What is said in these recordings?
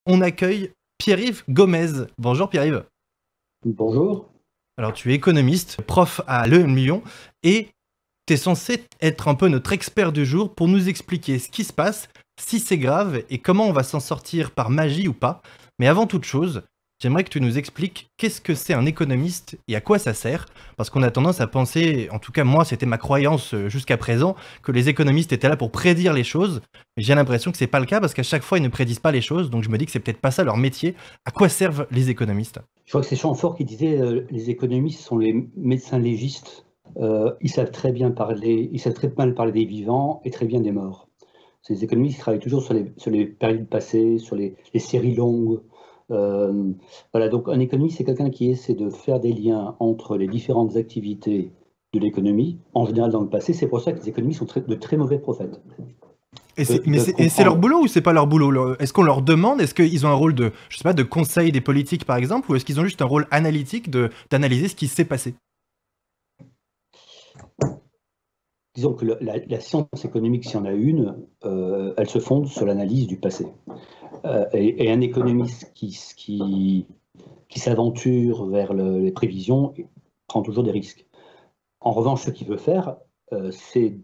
on accueille Pierre-Yves Gomez. Bonjour Pierre-Yves. Bonjour. Alors tu es économiste, prof à l'EM Lyon et tu es censé être un peu notre expert du jour pour nous expliquer ce qui se passe, si c'est grave et comment on va s'en sortir par magie ou pas. Mais avant toute chose, j'aimerais que tu nous expliques qu'est-ce que c'est un économiste et à quoi ça sert. Parce qu'on a tendance à penser, en tout cas moi c'était ma croyance jusqu'à présent, que les économistes étaient là pour prédire les choses. Mais j'ai l'impression que c'est pas le cas parce qu'à chaque fois ils ne prédisent pas les choses. Donc je me dis que c'est peut-être pas ça leur métier. À quoi servent les économistes? Je crois que c'est Chamfort qui disait les économistes sont les médecins légistes. Ils savent très bien parler, ils savent très mal parler des vivants et très bien des morts. Ces économistes qui travaillent toujours sur les périodes passées, sur les séries longues. Euh, voilà, donc un économiste, c'est quelqu'un qui essaie de faire des liens entre les différentes activités de l'économie, en général dans le passé. C'est pour ça que les économistes sont de très mauvais prophètes. Ils peuvent Et c'est leur comprendre. boulot ou c'est pas leur boulot? Est-ce qu'on leur demande? Est-ce qu'ils ont un rôle de, je sais pas, de conseil des politiques par exemple? Ou est-ce qu'ils ont juste un rôle analytique d'analyser ce qui s'est passé? Disons que la science économique, s'il y en a une, elle se fonde sur l'analyse du passé. Et un économiste qui s'aventure vers les prévisions prend toujours des risques. En revanche, ce qu'il veut faire, c'est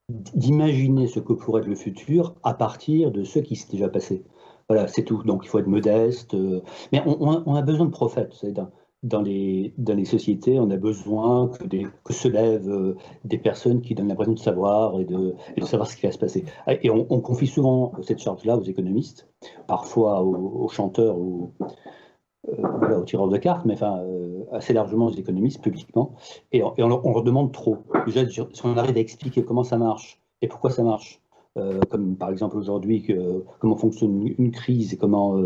d'imaginer ce que pourrait être le futur à partir de ce qui s'est déjà passé. Voilà, c'est tout. Donc il faut être modeste. Mais on a besoin de prophètes. Dans les sociétés, on a besoin que se lèvent des personnes qui donnent l'impression de savoir et de savoir ce qui va se passer. Et on confie souvent cette charge-là aux économistes, parfois aux chanteurs ou voilà, aux tireurs de cartes, mais enfin assez largement aux économistes publiquement. On leur demande trop. Déjà, si on arrive à expliquer comment ça marche et pourquoi ça marche, comme par exemple aujourd'hui, comment fonctionne une crise et comment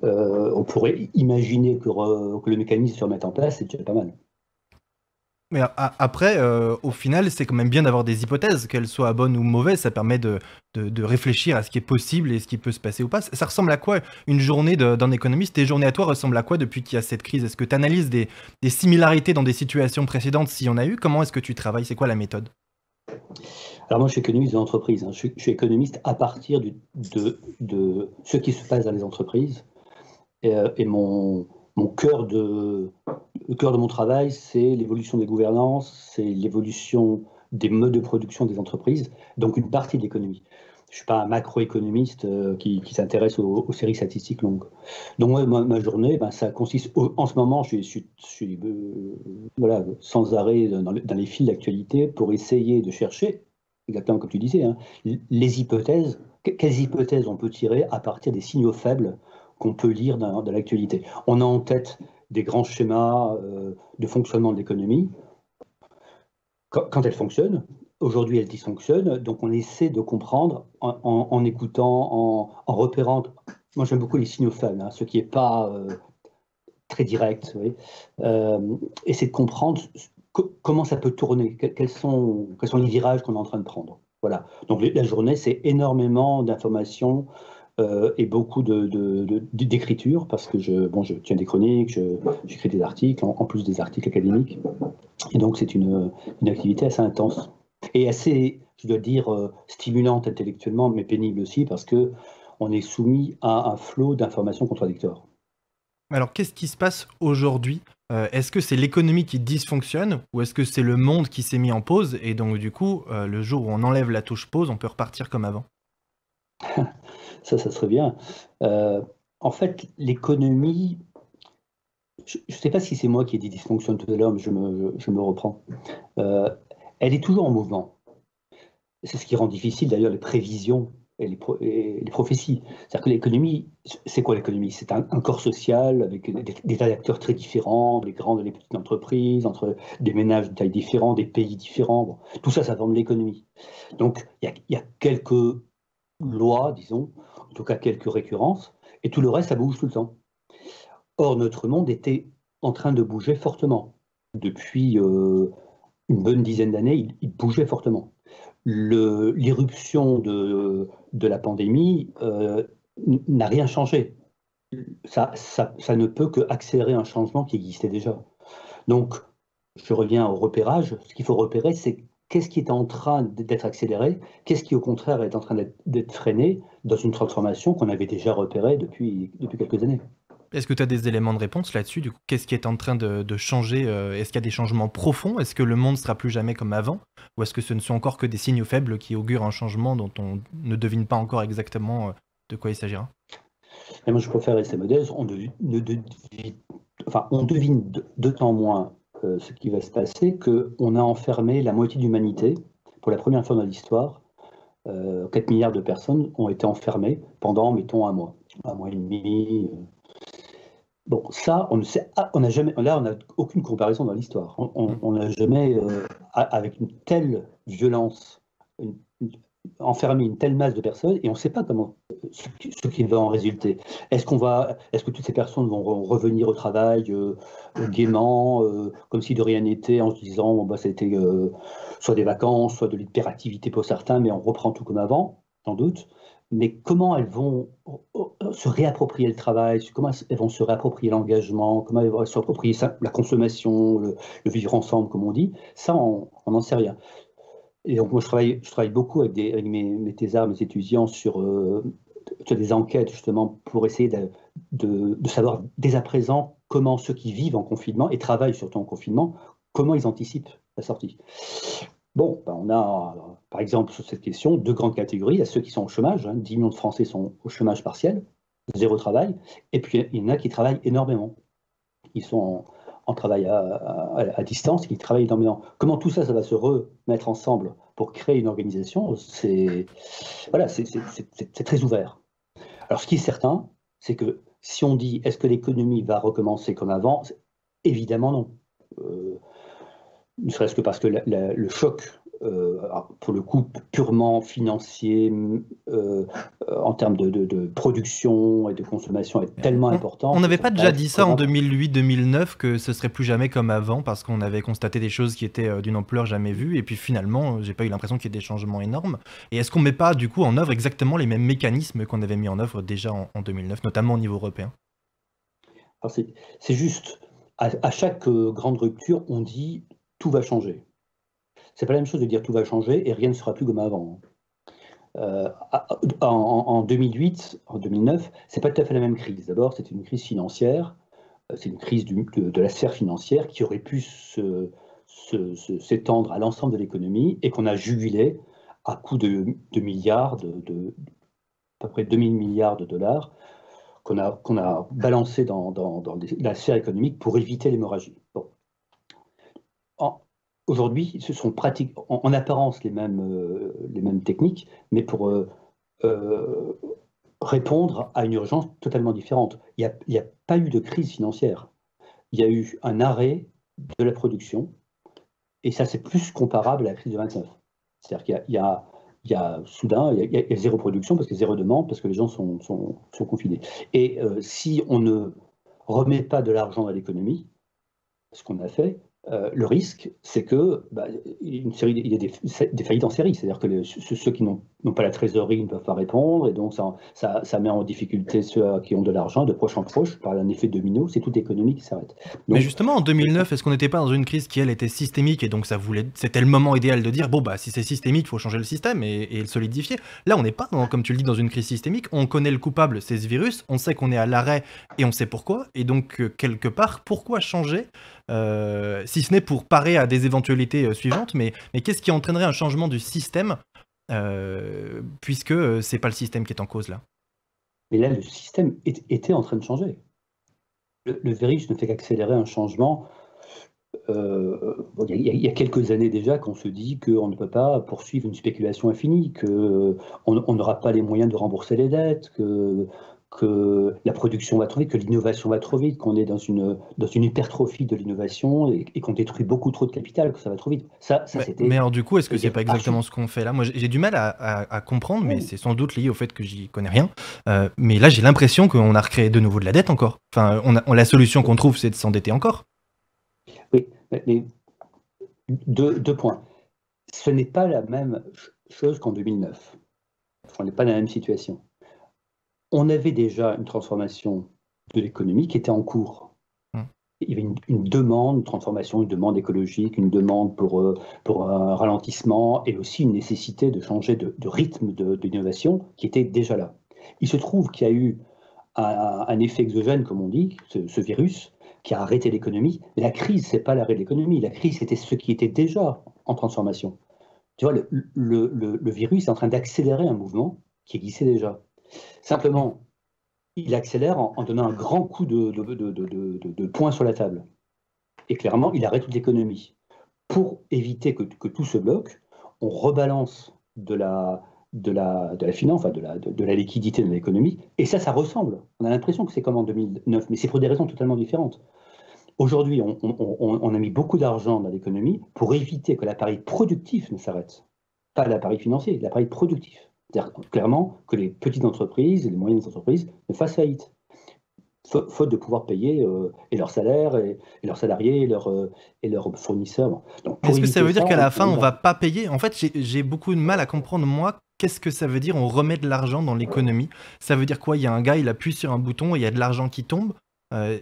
on pourrait imaginer que le mécanisme se remette en place, c'est déjà pas mal. Mais après, au final, c'est quand même bien d'avoir des hypothèses, qu'elles soient bonnes ou mauvaises, ça permet de réfléchir à ce qui est possible et ce qui peut se passer ou pas. Ça ressemble à quoi une journée d'un économiste? Tes journées à toi ressemblent à quoi depuis qu'il y a cette crise? Est-ce que tu analyses des similarités dans des situations précédentes s'il y en a eu? Comment est-ce que tu travailles? C'est quoi la méthode? Alors moi, je suis économiste de l'entreprise, hein. Je suis économiste à partir de ce qui se passe dans les entreprises. Et mon le cœur de mon travail, c'est l'évolution des gouvernances, c'est l'évolution des modes de production des entreprises, donc une partie de l'économie. Je ne suis pas un macroéconomiste qui s'intéresse aux séries statistiques longues. Donc moi, ma journée, ben, ça consiste, en ce moment, je suis voilà, sans arrêt dans les fils d'actualité pour essayer de chercher, exactement comme tu disais, hein, les hypothèses, quelles hypothèses on peut tirer à partir des signaux faibles qu'on peut lire dans l'actualité. On a en tête des grands schémas de fonctionnement de l'économie. Quand elle fonctionne, aujourd'hui elle dysfonctionne, donc on essaie de comprendre en écoutant, en repérant. Moi j'aime beaucoup les signaux faibles, hein, ce qui n'est pas très direct. Vous voyez. Essayer de comprendre comment ça peut tourner, quels sont les virages qu'on est en train de prendre. Voilà. Donc la journée, c'est énormément d'informations et beaucoup d'écriture parce que je tiens des chroniques, j'écris des articles, en plus des articles académiques. Et donc c'est une activité assez intense et assez, je dois dire, stimulante intellectuellement, mais pénible aussi parce que on est soumis à un flot d'informations contradictoires. Alors, qu'est-ce qui se passe aujourd'hui? Est-ce que c'est l'économie qui dysfonctionne ou est-ce que c'est le monde qui s'est mis en pause et donc du coup, le jour où on enlève la touche pause, on peut repartir comme avant? Ça serait bien. Euh, En fait, l'économie, je ne sais pas si c'est moi qui ai dit dysfonction tout à l'heure, mais je me reprends. Euh, Elle est toujours en mouvement. C'est ce qui rend difficile d'ailleurs les prévisions et les prophéties. C'est-à-dire que l'économie, c'est quoi l'économie? C'est un corps social avec des tas d'acteurs très différents, les grandes et les petites entreprises, entre des ménages de taille différente, des pays différents. Bon, tout ça, ça forme l'économie. Donc, il y a quelques lois, disons, en tout cas quelques récurrences, et tout le reste, ça bouge tout le temps. Or, notre monde était en train de bouger fortement. Depuis une bonne dizaine d'années, il bougeait fortement. L'irruption de la pandémie n'a rien changé. Ça ne peut qu'accélérer un changement qui existait déjà. Donc, je reviens au repérage. Ce qu'il faut repérer, c'est qu'est-ce qui est en train d'être accéléré, qu'est-ce qui au contraire est en train d'être freiné dans une transformation qu'on avait déjà repérée depuis quelques années. Est-ce que tu as des éléments de réponse là-dessus? Du coup, qu'est-ce qui est en train de changer? Est-ce qu'il y a des changements profonds? Est-ce que le monde sera plus jamais comme avant? Ou est-ce que ce ne sont encore que des signaux faibles qui augurent un changement dont on ne devine pas encore exactement de quoi il s'agira? Et moi, je préfère rester modeste. On devine d'autant moins ce qui va se passer qu'on a enfermé la moitié de l'humanité. Pour la première fois dans l'histoire, 4 milliards de personnes ont été enfermées pendant, mettons, un mois et demi. Bon, ça, on ne sait, on n'a jamais, là, on n'a aucune comparaison dans l'histoire. On n'a jamais, avec une telle violence, enfermé une telle masse de personnes, et on ne sait pas comment ce qui va en résulter. Est-ce que toutes ces personnes vont revenir au travail gaiement, comme si de rien n'était, en se disant bon, bah, c'était soit des vacances, soit de l'hyperactivité pour certains, mais on reprend tout comme avant, sans doute. Mais comment elles vont se réapproprier le travail, comment elles vont se réapproprier l'engagement, comment elles vont se réapproprier la consommation, le vivre ensemble, comme on dit, ça, on n'en sait rien. Et donc, moi, je travaille beaucoup avec mes thésards, mes étudiants sur des enquêtes, justement, pour essayer de savoir dès à présent comment ceux qui vivent en confinement et travaillent surtout en confinement, comment ils anticipent la sortie. Bon, ben on a, par exemple, sur cette question, deux grandes catégories. Il y a ceux qui sont au chômage, 10 millions de Français sont au chômage partiel, zéro travail, et puis il y en a qui travaillent énormément. Ils sont en travail à distance, qui travaillent énormément. Comment tout ça, ça va se remettre ensemble pour créer une organisation, c'est très ouvert. Alors, ce qui est certain, c'est que si on dit est-ce que l'économie va recommencer comme avant, évidemment non. Ne serait-ce que parce que le choc, pour le coup purement financier, en termes de production et de consommation, est tellement important. On n'avait pas déjà dit ça en 2008-2009 que ce serait plus jamais comme avant parce qu'on avait constaté des choses qui étaient d'une ampleur jamais vue et puis finalement j'ai pas eu l'impression qu'il y ait des changements énormes. Et est-ce qu'on met pas du coup en œuvre exactement les mêmes mécanismes qu'on avait mis en œuvre déjà en 2009, notamment au niveau européen? Alors c'est juste, à chaque grande rupture, on dit tout va changer. C'est pas la même chose de dire tout va changer et rien ne sera plus comme avant. En 2008, en 2009, c'est pas tout à fait la même crise. D'abord, c'était une crise financière, c'est une crise de la sphère financière qui aurait pu s'étendre à l'ensemble de l'économie et qu'on a jugulé à coups de milliards, à peu près 2000 milliards de dollars, qu'on a balancé dans la sphère économique pour éviter l'hémorragie. Bon. Aujourd'hui, ce sont en apparence les mêmes techniques, mais pour répondre à une urgence totalement différente. Il n'y a pas eu de crise financière. Il y a eu un arrêt de la production, et ça, c'est plus comparable à la crise de 29. C'est-à-dire qu'il y a soudain, il y a zéro production, parce que zéro demande, parce que les gens sont confinés. Et si on ne remet pas de l'argent dans l'économie, ce qu'on a fait, le risque, c'est que il y a des faillites en série, c'est-à-dire que ceux qui n'ont pas la trésorerie ne peuvent pas répondre, et donc ça met en difficulté ceux qui ont de l'argent, de proche en proche, par un effet domino, c'est toute l'économie qui s'arrête. Mais justement, en 2009, est-ce qu'on n'était pas dans une crise qui, elle, était systémique, et donc c'était le moment idéal de dire, bon, bah, si c'est systémique, il faut changer le système et le solidifier. Là, on n'est pas, comme tu le dis, dans une crise systémique, on connaît le coupable, c'est ce virus, on sait qu'on est à l'arrêt, et on sait pourquoi, et donc, quelque part, pourquoi changer si ce n'est pour parer à des éventualités suivantes, mais qu'est-ce qui entraînerait un changement du système, puisque c'est pas le système qui est en cause là? Mais là, le système était en train de changer. Le virus ne fait qu'accélérer un changement. Il y a quelques années déjà qu'on se dit qu'on ne peut pas poursuivre une spéculation infinie, qu'on n'aura pas les moyens de rembourser les dettes, que la production va trop vite, que l'innovation va trop vite, qu'on est dans une hypertrophie de l'innovation et qu'on détruit beaucoup trop de capital, que ça va trop vite. C'était. Mais alors du coup, est-ce que c'est pas exactement ce qu'on fait là? Moi, j'ai du mal à comprendre, mais c'est sans doute lié au fait que j'y connais rien. Mais là, j'ai l'impression qu'on a recréé de nouveau de la dette encore. Enfin, la solution qu'on trouve, c'est de s'endetter encore. Oui, mais deux points. Ce n'est pas la même chose qu'en 2009. On n'est pas dans la même situation. On avait déjà une transformation de l'économie qui était en cours. il y avait une demande, une transformation, une demande écologique, une demande pour un ralentissement et aussi une nécessité de changer de rythme d'innovation qui était déjà là. Il se trouve qu'il y a eu un effet exogène, comme on dit, ce virus, qui a arrêté l'économie. Mais la crise, c'est pas l'arrêt de l'économie. La crise, c'était ce qui était déjà en transformation. Tu vois, le virus est en train d'accélérer un mouvement qui existait déjà. Simplement, il accélère en donnant un grand coup de poing sur la table. Et clairement, il arrête toute l'économie. Pour éviter que tout se bloque, on rebalance de la finance, enfin de la liquidité de l'économie, et ça ressemble. On a l'impression que c'est comme en 2009, mais c'est pour des raisons totalement différentes. Aujourd'hui, on a mis beaucoup d'argent dans l'économie pour éviter que l'appareil productif ne s'arrête. Pas l'appareil financier, l'appareil productif. C'est-à-dire clairement que les petites entreprises et les moyennes entreprises ne fassent faillite, faute de pouvoir payer et leurs salaires, et leurs salariés, et leurs fournisseurs. Donc, pour Est-ce que ça éviter veut dire ça, qu'à la fin, on va pas payer? En fait, j'ai beaucoup de mal à comprendre, moi, qu'est-ce que ça veut dire on remet de l'argent dans l'économie? Ça veut dire quoi? Il y a un gars, il appuie sur un bouton et il y a de l'argent qui tombe. Euh,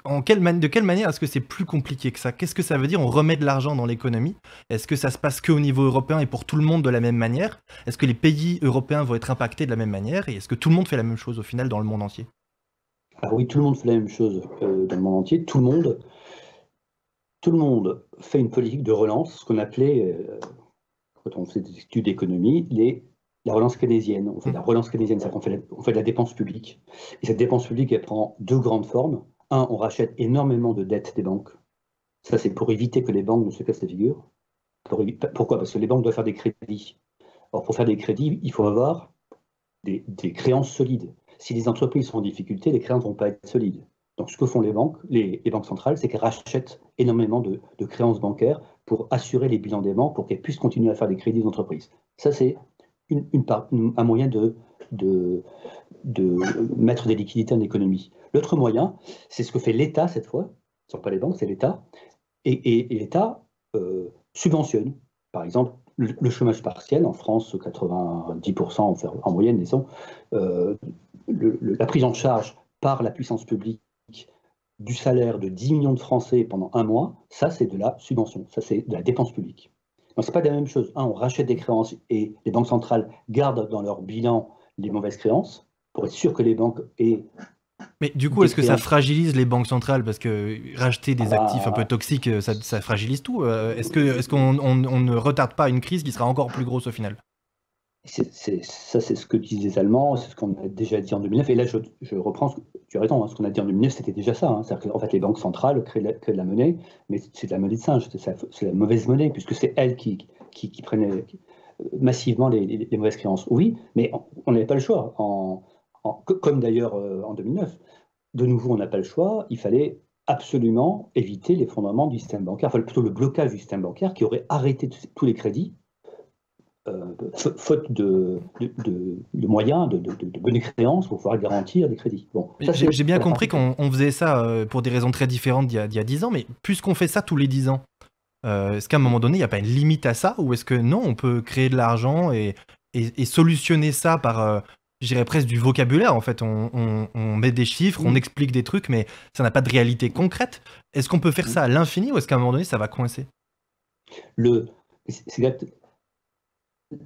de quelle manière est-ce que c'est plus compliqué que ça? Qu'est-ce que ça veut dire on remet de l'argent dans l'économie? Est-ce que ça se passe qu'au niveau européen et pour tout le monde de la même manière? Est-ce que les pays européens vont être impactés de la même manière? Et est-ce que tout le monde fait la même chose au final dans le monde entier? alors oui, tout le monde fait la même chose dans le monde entier. Tout le monde fait une politique de relance, ce qu'on appelait, quand on fait des études d'économie, la relance keynésienne. On fait de la relance keynésienne, c'est-à-dire on fait de la dépense publique. Et cette dépense publique, elle prend deux grandes formes. Un, on rachète énormément de dettes des banques. Ça, c'est pour éviter que les banques ne se cassent la figure. Pourquoi? Parce que les banques doivent faire des crédits. Or, pour faire des crédits, il faut avoir des créances solides. Si les entreprises sont en difficulté, les créances ne vont pas être solides. Donc, ce que font les banques, les banques centrales, c'est qu'elles rachètent énormément de créances bancaires pour assurer les bilans des banques, pour qu'elles puissent continuer à faire des crédits d'entreprise. Ça, c'est un moyen de mettre des liquidités en économie. L'autre moyen, c'est ce que fait l'État cette fois, ce ne sont pas les banques, c'est l'État, et l'État subventionne. Par exemple, le chômage partiel, en France, 90% en moyenne, disons, la prise en charge par la puissance publique du salaire de 10 millions de Français pendant un mois, ça c'est de la subvention, ça c'est de la dépense publique. Donc c'est pas la même chose. On rachète des créances et les banques centrales gardent dans leur bilan les mauvaises créances pour être sûr que les banques aient Mais du coup, des est-ce que ça créances. fragilise les banques centrales? Parce que racheter Ah des actifs un peu bah, toxiques, ça fragilise tout. Est-ce qu'on on ne retarde pas une crise qui sera encore plus grosse au final? ça, c'est ce que disent les Allemands, c'est ce qu'on a déjà dit en 2009. Et là, je reprends, tu as raison, hein, ce qu'on a dit en 2009, c'était déjà ça. Hein. C'est-à-dire qu'en fait, les banques centrales créent de la monnaie, mais c'est de la monnaie de singe, c'est la mauvaise monnaie, puisque c'est elles qui prenaient massivement les mauvaises créances. Oui, mais on n'avait pas le choix. Comme d'ailleurs en 2009. De nouveau, on n'a pas le choix. Il fallait absolument éviter l'effondrement du système bancaire, enfin plutôt le blocage du système bancaire qui aurait arrêté tous les crédits faute de moyens, de bonnes créances pour pouvoir garantir des crédits. Bon, Mais ça c'est j'ai bien la compris partie. qu'on faisait ça pour des raisons très différentes d'il y a 10 ans, mais puisqu'on fait ça tous les 10 ans, est-ce qu'à un moment donné, il n'y a pas une limite à ça? Ou est-ce que non, on peut créer de l'argent et solutionner ça par, je dirais presque du vocabulaire en fait. On met des chiffres, on explique des trucs, mais ça n'a pas de réalité concrète. Est-ce qu'on peut faire ça à l'infini ou est-ce qu'à un moment donné, ça va coincer? Le, c'est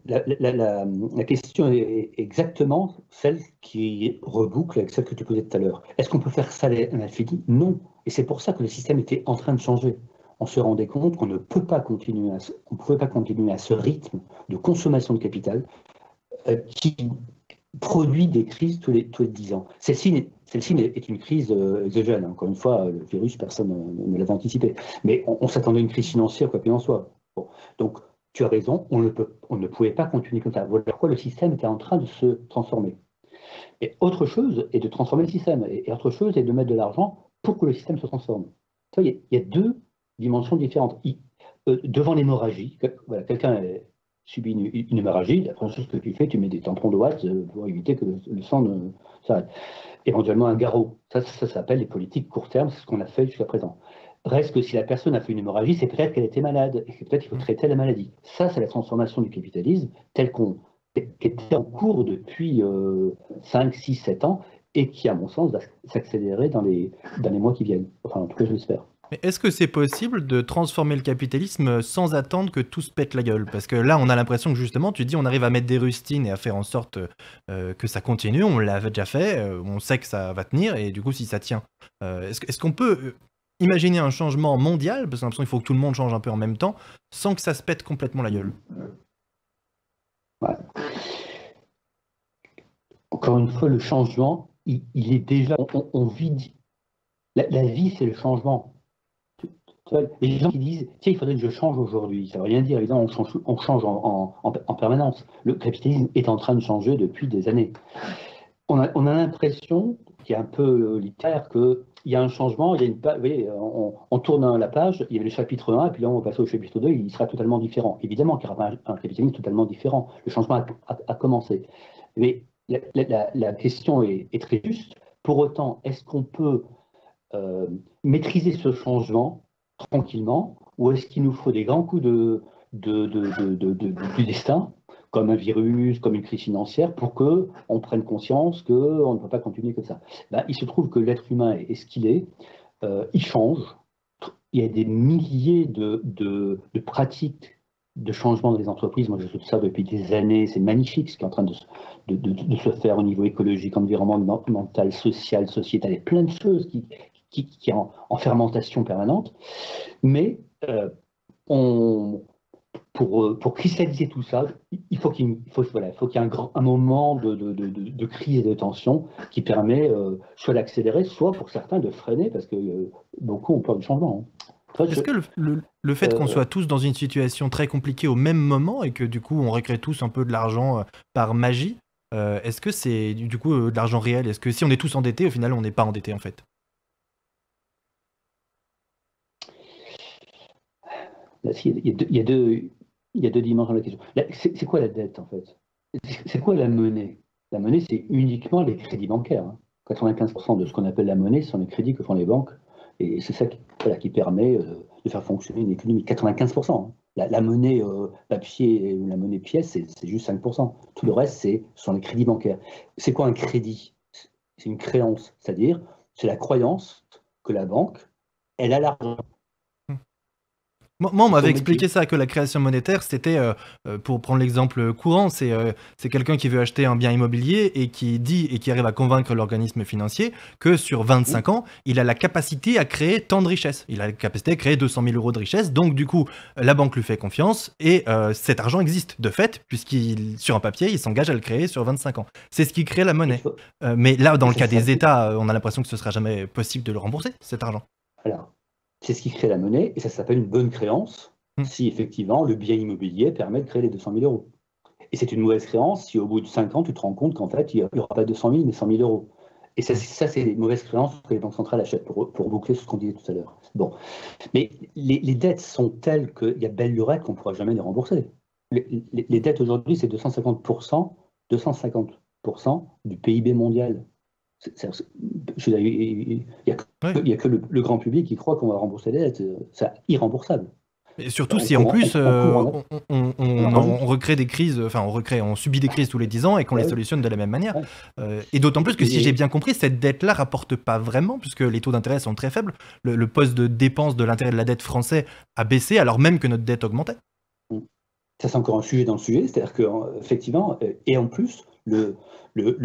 la question est exactement celle qui reboucle avec celle que tu posais tout à l'heure. Est-ce qu'on peut faire ça à l'infini? Non. Et c'est pour ça que le système était en train de changer. On se rendait compte qu'on ne peut pas continuer on pouvait pas continuer à ce rythme de consommation de capital qui produit des crises tous les 10 ans. Celle-ci est une crise exogène. Encore une fois, le virus, personne ne l'avait anticipé. Mais on s'attendait à une crise financière, quoi qu'il en soit. Bon. Donc, tu as raison, on ne pouvait pas continuer comme ça. Voilà pourquoi le système était en train de se transformer. Et autre chose est de transformer le système. Et autre chose est de mettre de l'argent pour que le système se transforme. Tu vois, il y a deux dimensions différentes. Devant l'hémorragie, voilà, quelqu'un subit une hémorragie, la première chose que tu fais, tu mets des tampons de Watt pour éviter que le sang ne s'arrête. Éventuellement un garrot. Ça s'appelle les politiques court terme, c'est ce qu'on a fait jusqu'à présent. Reste que si la personne a fait une hémorragie, c'est peut-être qu'elle était malade et que peut-être qu'il faut traiter la maladie. Ça, c'est la transformation du capitalisme tel qui était en cours depuis 5, 6, 7 ans et qui, à mon sens, va s'accélérer dans les mois qui viennent. Enfin, en tout cas, je l'espère. Mais est-ce que c'est possible de transformer le capitalisme sans attendre que tout se pète la gueule? Parce que là, on a l'impression que justement, tu dis, on arrive à mettre des rustines et à faire en sorte que ça continue. On l'avait déjà fait, on sait que ça va tenir, et du coup, si ça tient, est-ce qu'on peut imaginer un changement mondial? Parce que j'ai l'impression qu'il faut que tout le monde change un peu en même temps, sans que ça se pète complètement la gueule. Ouais. Encore une fois, le changement, il est déjà... On vit... La vie, c'est le changement. Les gens qui disent, tiens, il faudrait que je change aujourd'hui, ça ne veut rien dire, évidemment, on change en permanence. Le capitalisme est en train de changer depuis des années. On a l'impression, qui est un peu littéraire, qu'il y a un changement, il y a vous voyez, on tourne la page, il y avait le chapitre 1, et puis là on va passer au chapitre 2, il sera totalement différent. Évidemment qu'il n'y aura pas un capitalisme totalement différent. Le changement a commencé. Mais la question est très juste. Pour autant, est-ce qu'on peut maîtriser ce changement tranquillement, ou est-ce qu'il nous faut des grands coups du destin, comme un virus, comme une crise financière, pour qu'on prenne conscience qu'on ne peut pas continuer comme ça? Il se trouve que l'être humain est ce qu'il est, il change, il y a des milliers de pratiques de changement dans les entreprises. Moi, je fais ça depuis des années, c'est magnifique ce qui est en train de se faire au niveau écologique, environnemental, social, sociétal, il y a plein de choses qui est en fermentation permanente, mais pour cristalliser tout ça, il faut qu'il y ait un moment de crise et de tension qui permet soit d'accélérer, soit pour certains de freiner, parce que beaucoup ont peur du changement. Est-ce que le fait qu'on soit tous dans une situation très compliquée au même moment et que du coup on récrée tous un peu de l'argent par magie, est-ce que c'est du coup de l'argent réel? Est-ce que si on est tous endettés, au final on n'est pas endettés en fait? Il y a deux dimensions de la question. C'est quoi la dette, en fait? C'est quoi la monnaie? La monnaie, c'est uniquement les crédits bancaires. 95% de ce qu'on appelle la monnaie sont les crédits que font les banques. Et c'est ça qui permet de faire fonctionner une économie. 95%. La monnaie papier ou la monnaie pièce, c'est juste 5%. Tout le reste, ce sont les crédits bancaires. C'est quoi un crédit? C'est une créance. C'est-à-dire, c'est la croyance que la banque, elle a l'argent. Moi, on m'avait expliqué ça, que la création monétaire, c'était, pour prendre l'exemple courant, c'est quelqu'un qui veut acheter un bien immobilier et qui arrive à convaincre l'organisme financier que sur 25 ans, il a la capacité à créer tant de richesses. Il a la capacité à créer 200 000 euros de richesse. Donc, du coup, la banque lui fait confiance et cet argent existe de fait, sur un papier, il s'engage à le créer sur 25 ans. C'est ce qui crée la monnaie. Mais là, dans le cas des États, on a l'impression que ce ne sera jamais possible de le rembourser, cet argent. Alors, c'est ce qui crée la monnaie, et ça s'appelle une bonne créance, si effectivement le bien immobilier permet de créer les 200 000 euros. Et c'est une mauvaise créance si au bout de 5 ans, tu te rends compte qu'en fait, il n'y aura pas 200 000, mais 100 000 euros. Et ça c'est les mauvaises créances que les banques centrales achètent, pour boucler ce qu'on disait tout à l'heure. Bon. Mais les dettes sont telles qu'il y a belle lurette qu'on ne pourra jamais les rembourser. Les dettes aujourd'hui, c'est 250% du PIB mondial. Il n'y a que le grand public qui croit qu'on va rembourser les dettes. C'est irremboursable. Et surtout si en plus on recrée des crises, enfin on subit des crises tous les 10 ans et qu'on les solutionne de la même manière. Et d'autant plus que si j'ai bien compris, cette dette-là rapporte pas vraiment, puisque les taux d'intérêt sont très faibles. Le poste de dépense de l'intérêt de la dette français a baissé alors même que notre dette augmentait. Ça, c'est encore un sujet dans le sujet, c'est-à-dire qu'effectivement, et en plus, le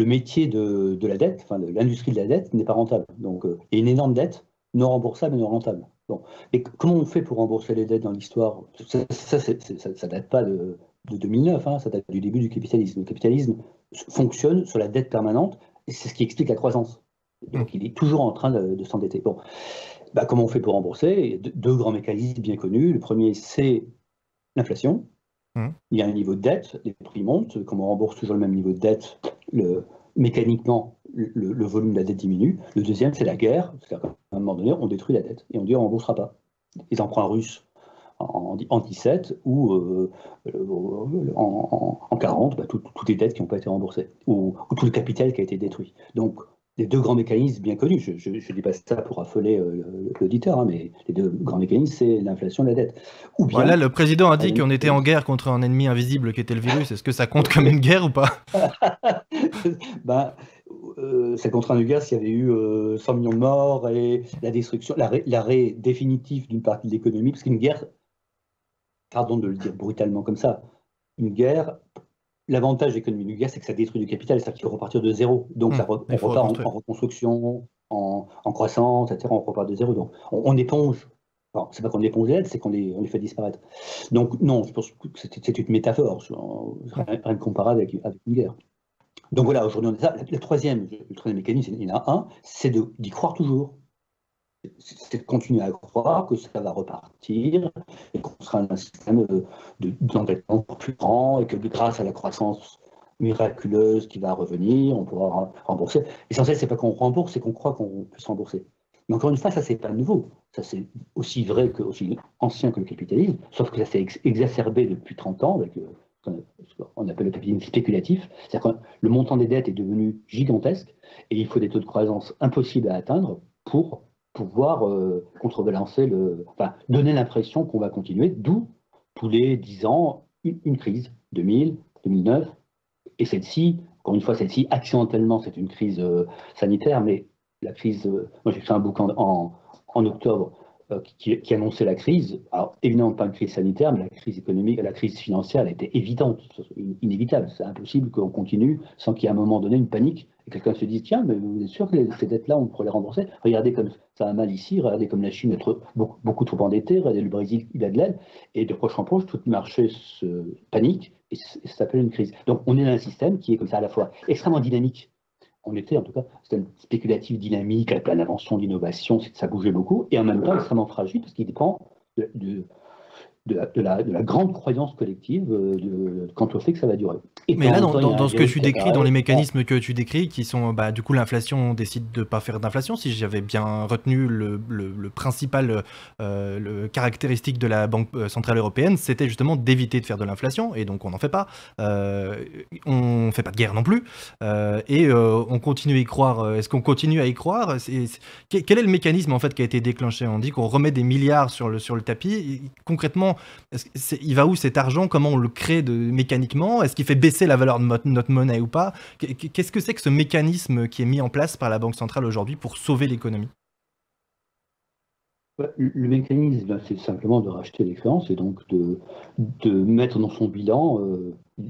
métier de la dette, enfin l'industrie de la dette n'est pas rentable. Donc, il y a une énorme dette, non remboursable et non rentable. Bon. Et comment on fait pour rembourser les dettes dans l'histoire? Ça date pas de 2009, ça date du début du capitalisme. Le capitalisme fonctionne sur la dette permanente, et c'est ce qui explique la croissance. Donc, il est toujours en train de s'endetter. Bon. Comment on fait pour rembourser? Deux grands mécanismes bien connus. Le premier, c'est l'inflation. Il y a un niveau de dette, les prix montent, comme on rembourse toujours le même niveau de dette, mécaniquement, le volume de la dette diminue. Le deuxième, c'est la guerre, c'est-à-dire qu'à un moment donné, on détruit la dette, et on dit on ne remboursera pas. Les emprunts russes en 17 ou en 40, toutes les dettes qui n'ont pas été remboursées, ou tout le capital qui a été détruit. Donc, les deux grands mécanismes bien connus, je ne dis pas ça pour affoler l'auditeur, mais les deux grands mécanismes, c'est l'inflation et la dette. Ou bien, voilà, le président a dit qu'on était en guerre contre un ennemi invisible qui était le virus. Est-ce que ça compte comme une guerre ou pas? ça contraint une guerre s'il y avait eu 100 millions de morts et la destruction, l'arrêt définitif d'une partie de l'économie, parce qu'une guerre, pardon de le dire brutalement comme ça, une guerre, l'avantage économique d'une guerre, c'est que ça détruit du capital, c'est-à-dire qu'il faut repartir de zéro. Donc on repart en reconstruction, en croissance, etc. On repart de zéro. Donc on éponge. Enfin, c'est pas qu'on éponge l'aide, c'est qu'on les fait disparaître. Donc non, je pense que c'est une métaphore, rien de comparable avec une guerre. Donc voilà, aujourd'hui on est ça. Le troisième mécanisme, il y en a un, c'est d'y croire toujours. C'est de continuer à croire que ça va repartir et qu'on sera un système d'endettement plus grand et que grâce à la croissance miraculeuse qui va revenir, on pourra rembourser. L'essentiel, c'est pas qu'on rembourse, c'est qu'on croit qu'on puisse rembourser. Mais encore une fois, ça, c'est pas nouveau. Ça, c'est aussi vrai aussi ancien que le capitalisme, sauf que ça s'est exacerbé depuis 30 ans avec ce qu'on appelle le capitalisme spéculatif. C'est-à-dire que le montant des dettes est devenu gigantesque et il faut des taux de croissance impossibles à atteindre pour pouvoir contrebalancer enfin, donner l'impression qu'on va continuer, d'où tous les 10 ans une crise, 2000, 2009, et celle-ci, encore une fois, celle-ci, accidentellement, c'est une crise sanitaire, mais la crise, moi j'ai fait un bouquin en octobre qui annonçait la crise, alors évidemment pas une crise sanitaire, mais la crise économique, la crise financière, elle était évidente, inévitable, c'est impossible qu'on continue sans qu'il y ait à un moment donné une panique, et quelqu'un se dise, tiens, mais vous êtes sûr que ces dettes-là, on pourrait les rembourser? Regardez comme ça a mal ici, regardez comme la Chine est beaucoup trop endettée, regardez le Brésil, il a de l'aide, et de proche en proche, tout le marché se panique, et ça s'appelle une crise. Donc on est dans un système qui est comme ça à la fois extrêmement dynamique. On était en tout cas, c'était un spéculatif dynamique avec plein d'inventions, d'innovations, ça bougeait beaucoup, et en même temps extrêmement fragile parce qu'il dépend de la grande croyance collective quant au fait que ça va durer. Et mais là, dans ce que tu décris, dans les mécanismes que tu décris, qui sont, du coup, l'inflation, on décide de ne pas faire d'inflation, si j'avais bien retenu le principal caractéristique de la Banque Centrale Européenne, c'était justement d'éviter de faire de l'inflation, et donc on n'en fait pas. On ne fait pas de guerre non plus, et on continue à y croire. Est-ce qu'on continue à y croire? Quel est le mécanisme, en fait, qui a été déclenché? On dit qu'on remet des milliards sur le tapis. Et, concrètement, il va où cet argent? Comment on le crée mécaniquement? Est-ce qu'il fait baisser la valeur de notre monnaie ou pas? Qu'est-ce que c'est que ce mécanisme qui est mis en place par la Banque centrale aujourd'hui pour sauver l'économie? Le mécanisme, c'est simplement de racheter les créances et donc de mettre dans son bilan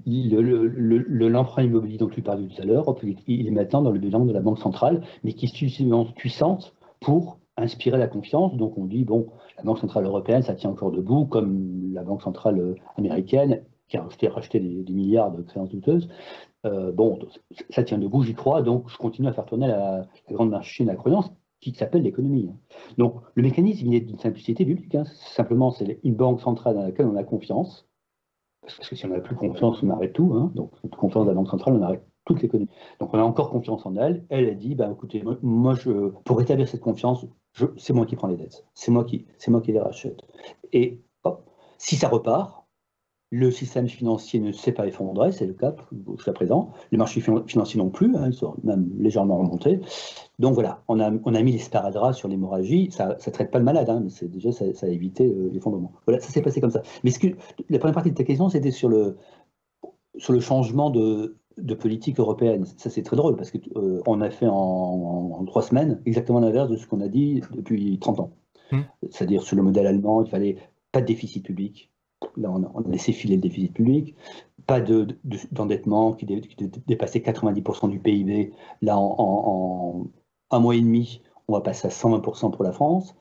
l'emprunt immobilier dont tu parlais tout à l'heure. Il est maintenant dans le bilan de la Banque centrale, mais qui est suffisamment puissante pour inspirer la confiance. Donc on dit, bon, la Banque centrale européenne, ça tient encore debout, comme la Banque centrale américaine, qui a racheté des milliards de créances douteuses. Bon, ça tient debout, j'y crois, donc je continue à faire tourner la grande machine à croyance qui s'appelle l'économie. Donc le mécanisme, il est d'une simplicité biblique. Simplement, c'est une banque centrale dans laquelle on a confiance, parce que si on n'a plus confiance, on arrête tout. Donc, confiance dans la banque centrale, on arrête toute l'économie. Donc on a encore confiance en elle. Elle a dit, écoutez, moi pour rétablir cette confiance, c'est moi qui prends les dettes. C'est moi qui les rachète. Et hop, si ça repart, le système financier ne s'est pas effondré, c'est le cas jusqu'à présent. Les marchés financiers non plus, ils sont même légèrement remontés. Donc voilà, on a mis les sparadraps sur l'hémorragie. Ça ne traite pas le malade, mais déjà ça a évité l'effondrement. Voilà, ça s'est passé comme ça. Mais la première partie de ta question, c'était sur le changement de politique européenne. Ça, c'est très drôle parce qu'on a fait en 3 semaines exactement l'inverse de ce qu'on a dit depuis 30 ans. C'est-à-dire sur le modèle allemand, il fallait pas de déficit public. Là, on a laissé filer le déficit public, pas d'endettement qui dépassait 90% du PIB. Là, en 1 mois et demi, on va passer à 120% pour la France.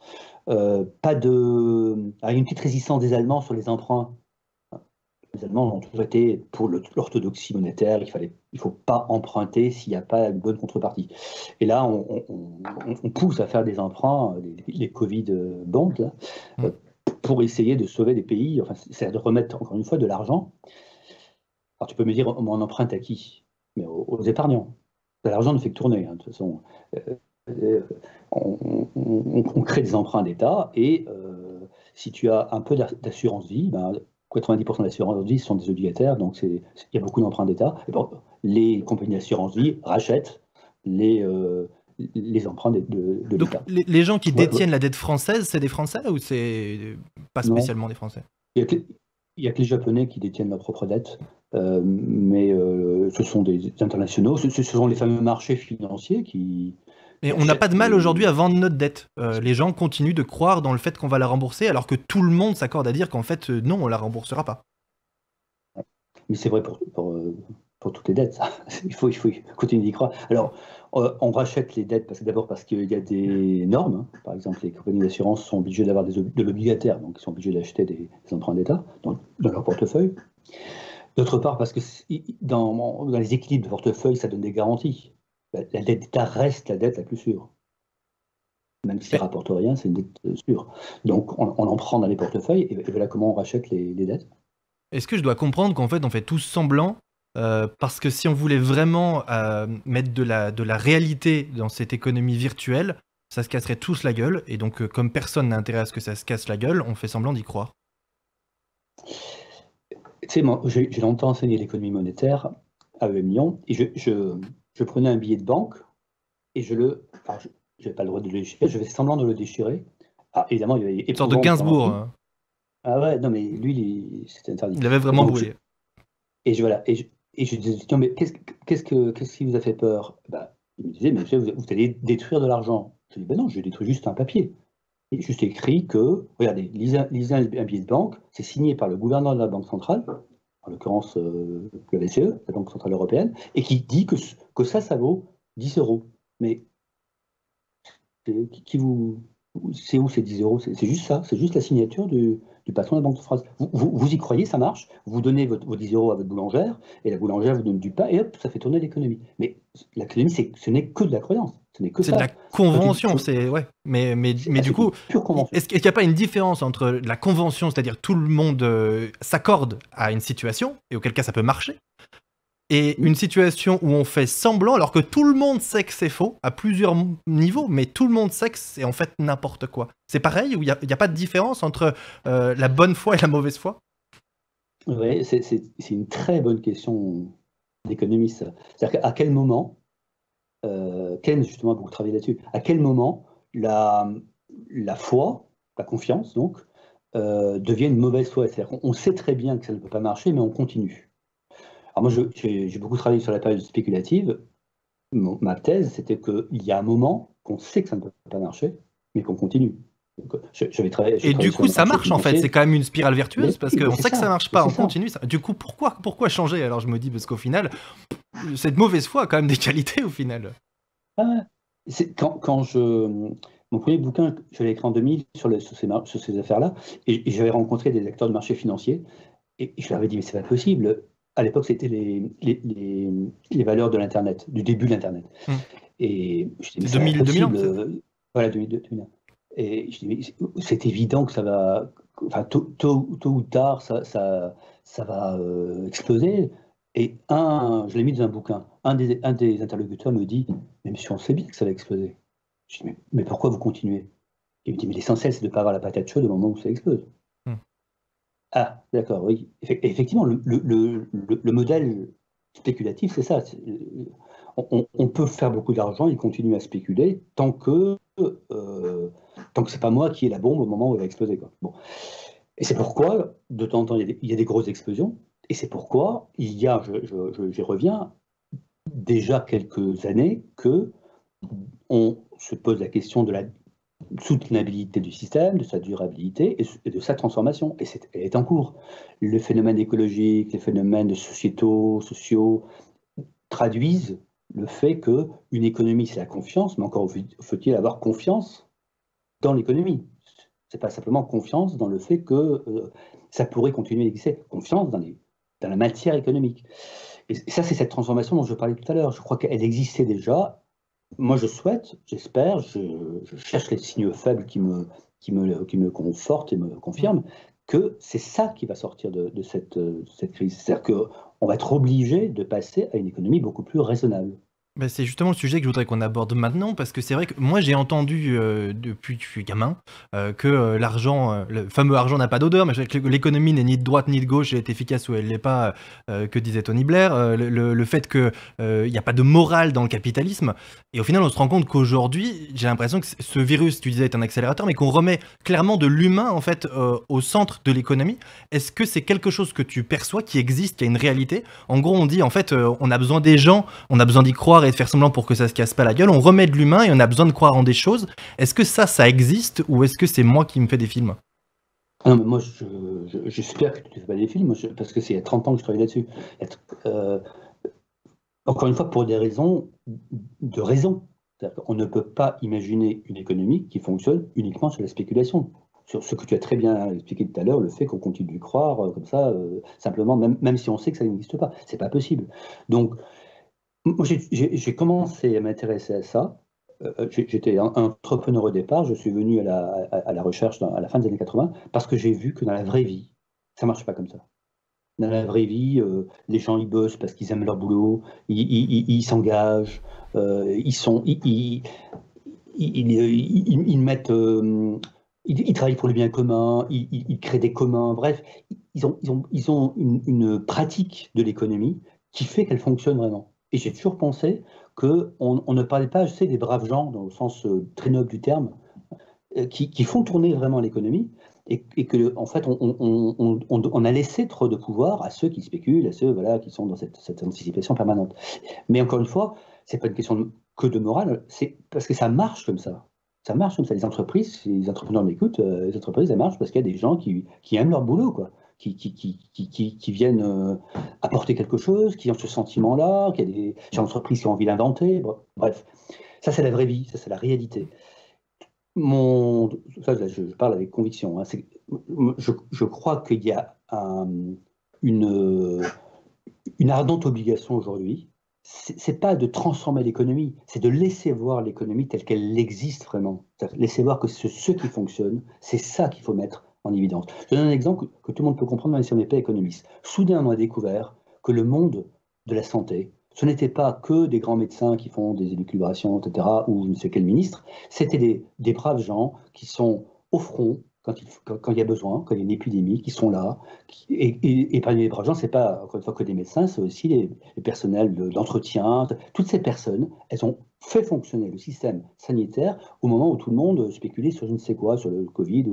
Une petite résistance des Allemands sur les emprunts. Les Allemands ont toujours été pour l'orthodoxie monétaire. Il ne faut pas emprunter s'il n'y a pas une bonne contrepartie. Et là, on pousse à faire des emprunts, les Covid bonds, là, pour essayer de sauver des pays, c'est de remettre encore une fois de l'argent. Alors tu peux me dire, on emprunte à qui? Mais aux épargnants. L'argent ne fait que tourner, de toute façon. On crée des emprunts d'État et si tu as un peu d'assurance vie, 90% d'assurance vie sont des obligataires, donc il y a beaucoup d'emprunts d'État. Les compagnies d'assurance vie rachètent les emprunts de l'État. Donc les gens qui détiennent la dette française, c'est des Français ou c'est pas spécialement des Français? Il n'y a que les Japonais qui détiennent leur propre dette. mais ce sont des internationaux, ce sont les fameux marchés financiers qui Et on n'a pas achètent de mal aujourd'hui à les... vendre notre dette. Les gens continuent de croire dans le fait qu'on va la rembourser, alors que tout le monde s'accorde à dire qu'en fait, non, on la remboursera pas. Mais c'est vrai pour toutes les dettes, ça. Il faut continuer d'y croire. Alors, on rachète les dettes d'abord parce qu'il y a des normes, hein. Par exemple, les compagnies d'assurance sont obligées d'avoir de l'obligataire, donc ils sont obligés d'acheter des emprunts d'État dans leur portefeuille. D'autre part, parce que dans les équilibres de portefeuille, ça donne des garanties. La dette d'État reste la dette la plus sûre. Même si elle Mais ne rapporte rien, c'est une dette sûre. Donc, on en prend dans les portefeuilles, et voilà comment on rachète les dettes. est-ce que je dois comprendre qu'en fait, on fait tous semblant parce que si on voulait vraiment mettre de la réalité dans cette économie virtuelle, ça se casserait tous la gueule. Et donc, comme personne n'a intérêt à ce que ça se casse la gueule, on fait semblant d'y croire. Tu sais, moi, j'ai longtemps enseigné l'économie monétaire à EM Lyon, et je prenais un billet de banque, et enfin, je n'avais pas le droit de le déchirer, je faisais semblant de le déchirer. Ah, évidemment, il y avait Une sorte de épouvante dans ma Gainsbourg. rue. Ah ouais, non, mais lui, c'était interdit. Il avait vraiment Donc, brûlé. voilà, et je disais, tiens, mais qu'est-ce qui vous a fait peur? Bah, il me disait, mais vous allez détruire de l'argent. Je dis, ben non, je détruis juste un papier. Et juste écrit que, regardez, lisez un billet de banque, c'est signé par le gouverneur de la Banque centrale, en l'occurrence la BCE, la Banque centrale européenne, et qui dit que ça vaut 10 euros. Mais qui vous, c'est où ces 10 euros? C'est juste ça, c'est juste la signature du patron de la Banque de France. Vous y croyez, ça marche, vous donnez vos 10 euros à votre boulangère, et la boulangère vous donne du pain, et hop, ça fait tourner l'économie. Mais l'économie, ce n'est que de la croyance, ce n'est que C'est de ça. la convention, c'est ouais. Mais du coup, Une pure convention. est-ce qu'il n'y a pas une différence entre la convention, c'est-à-dire tout le monde s'accorde à une situation, et auquel cas ça peut marcher, et une situation où on fait semblant, alors que tout le monde sait que c'est faux, à plusieurs niveaux, mais tout le monde sait que c'est en fait n'importe quoi. C'est pareil, ou il n'y a pas de différence entre la bonne foi et la mauvaise foi? Oui, c'est une très bonne question d'économiste. C'est-à-dire qu'à quel moment, Keynes justement a beaucoup travaillé là-dessus, à quel moment la foi, la confiance donc, devient une mauvaise foi? C'est-à-dire qu'on sait très bien que ça ne peut pas marcher, mais on continue. Alors moi, j'ai beaucoup travaillé sur la période spéculative. Ma thèse, c'était qu'il y a un moment qu'on sait que ça ne peut pas marcher, mais qu'on continue. Donc, j'ai Et du travaillé sur coup, le ça marché marche en fait, financier. c'est quand même une spirale vertueuse, parce Mais qu'on c'est sait que ça ça, marche mais pas, c'est on ça. continue. Du coup, pourquoi changer? Alors je me dis, parce qu'au final, cette mauvaise foi a quand même des qualités au final. Ah ouais. Mon premier bouquin, je l'ai écrit en 2000 sur ces affaires-là, et j'avais rencontré des acteurs de marché financier, et je leur avais dit, mais c'est pas possible. À l'époque, c'était les valeurs de l'Internet, du début de l'Internet. Hmm. Et je dis, mais C'est c'est pas 2000, possible. 2001, c'est ça? Voilà, 2001. Et je dis, mais c'est évident que ça va, enfin, tôt ou tard, ça va exploser. Et je l'ai mis dans un bouquin. Un des interlocuteurs me dit, même si on sait bien que ça va exploser. Je dis, mais pourquoi vous continuez? Il me dit, mais l'essentiel, c'est de ne pas avoir la patate chaude au moment où ça explose. Hmm. Ah, d'accord, oui. Effectivement, le modèle spéculatif, c'est ça. On peut faire beaucoup d'argent et continuer à spéculer tant que c'est pas moi qui ai la bombe au moment où elle va exploser, quoi. Bon. Et c'est pourquoi, de temps en temps, il y a des grosses explosions. Et c'est pourquoi, j'y reviens, déjà quelques années que on se pose la question de la soutenabilité du système, de sa durabilité et de sa transformation. Et elle est en cours. Le phénomène écologique, les phénomènes sociaux traduisent le fait qu'une économie, c'est la confiance, mais encore faut-il avoir confiance dans l'économie. C'est pas simplement confiance dans le fait que ça pourrait continuer d'exister. Confiance dans la matière économique. Et ça, c'est cette transformation dont je parlais tout à l'heure. Je crois qu'elle existait déjà. Moi, je souhaite, j'espère, je cherche les signaux faibles qui me confortent et me confirment que c'est ça qui va sortir de cette crise. C'est-à-dire qu'on va être obligé de passer à une économie beaucoup plus raisonnable. Bah, c'est justement le sujet que je voudrais qu'on aborde maintenant, parce que c'est vrai que moi j'ai entendu depuis que je suis gamin que l'argent, le fameux argent n'a pas d'odeur, mais je sais que l'économie n'est ni de droite ni de gauche, elle est efficace ou elle l'est pas, que disait Tony Blair, le fait que il n'y a pas de morale dans le capitalisme, et au final on se rend compte qu'aujourd'hui, j'ai l'impression que ce virus, tu disais, est un accélérateur, mais qu'on remet clairement de l'humain en fait au centre de l'économie. Est-ce que c'est quelque chose que tu perçois, qui existe, qui a une réalité? En gros, on dit en fait, on a besoin des gens, on a besoin d'y croire et de faire semblant pour que ça se casse pas la gueule. On remet de l'humain et on a besoin de croire en des choses. Est-ce que ça existe ou est-ce que c'est moi qui me fais des films? Ah non, mais moi, j'espère que tu ne fais pas des films, parce que c'est il y a 30 ans que je travaille là-dessus. Euh, Encore une fois, pour des raisons de raison. C'est-à-dire qu'on ne peut pas imaginer une économie qui fonctionne uniquement sur la spéculation. Sur ce que tu as très bien expliqué tout à l'heure, le fait qu'on continue de croire comme ça, simplement, même si on sait que ça n'existe pas. C'est pas possible. Donc, moi, j'ai commencé à m'intéresser à ça. J'étais un entrepreneur au départ. Je suis venu à la recherche à la fin des années 80 parce que j'ai vu que dans la vraie vie, ça marche pas comme ça. Dans la vraie vie, les gens ils bossent parce qu'ils aiment leur boulot, ils s'engagent, ils mettent, ils travaillent pour le bien commun, ils créent des communs. Bref, ils ont une pratique de l'économie qui fait qu'elle fonctionne vraiment. Et j'ai toujours pensé qu'on ne parlait pas assez des braves gens, dans le sens très noble du terme, qui font tourner vraiment l'économie, et que en fait on a laissé trop de pouvoir à ceux qui spéculent, à ceux voilà qui sont dans cette anticipation permanente. Mais encore une fois, c'est pas une question que de morale, c'est parce que ça marche comme ça. Ça marche comme ça. Les entreprises, si les entrepreneurs m'écoutent, les entreprises, elles marchent parce qu'il y a des gens qui aiment leur boulot, quoi. Qui viennent apporter quelque chose, qui ont ce sentiment-là, qu'il y a des entreprises qui ont envie d'inventer. Bref, ça c'est la vraie vie, ça c'est la réalité. Mon, ça, je parle avec conviction, hein, je crois qu'il y a une, une ardente obligation aujourd'hui. C'est pas de transformer l'économie, c'est de laisser voir l'économie telle qu'elle existe vraiment. Laisser voir que c'est ce qui fonctionne, c'est ça qu'il faut mettre en évidence. Je donne un exemple que tout le monde peut comprendre, même si on n'est pas économiste. Soudain, on a découvert que le monde de la santé, ce n'était pas que des grands médecins qui font des élucubrations, etc., ou je ne sais quel ministre, c'était des braves gens qui sont au front quand il y a besoin, quand il y a une épidémie, qui sont là. Et parmi les braves gens, ce n'est pas, encore une fois, que des médecins, c'est aussi les personnels d'entretien. Toutes ces personnes, elles ont fait fonctionner le système sanitaire au moment où tout le monde spéculait sur je ne sais quoi, sur le Covid.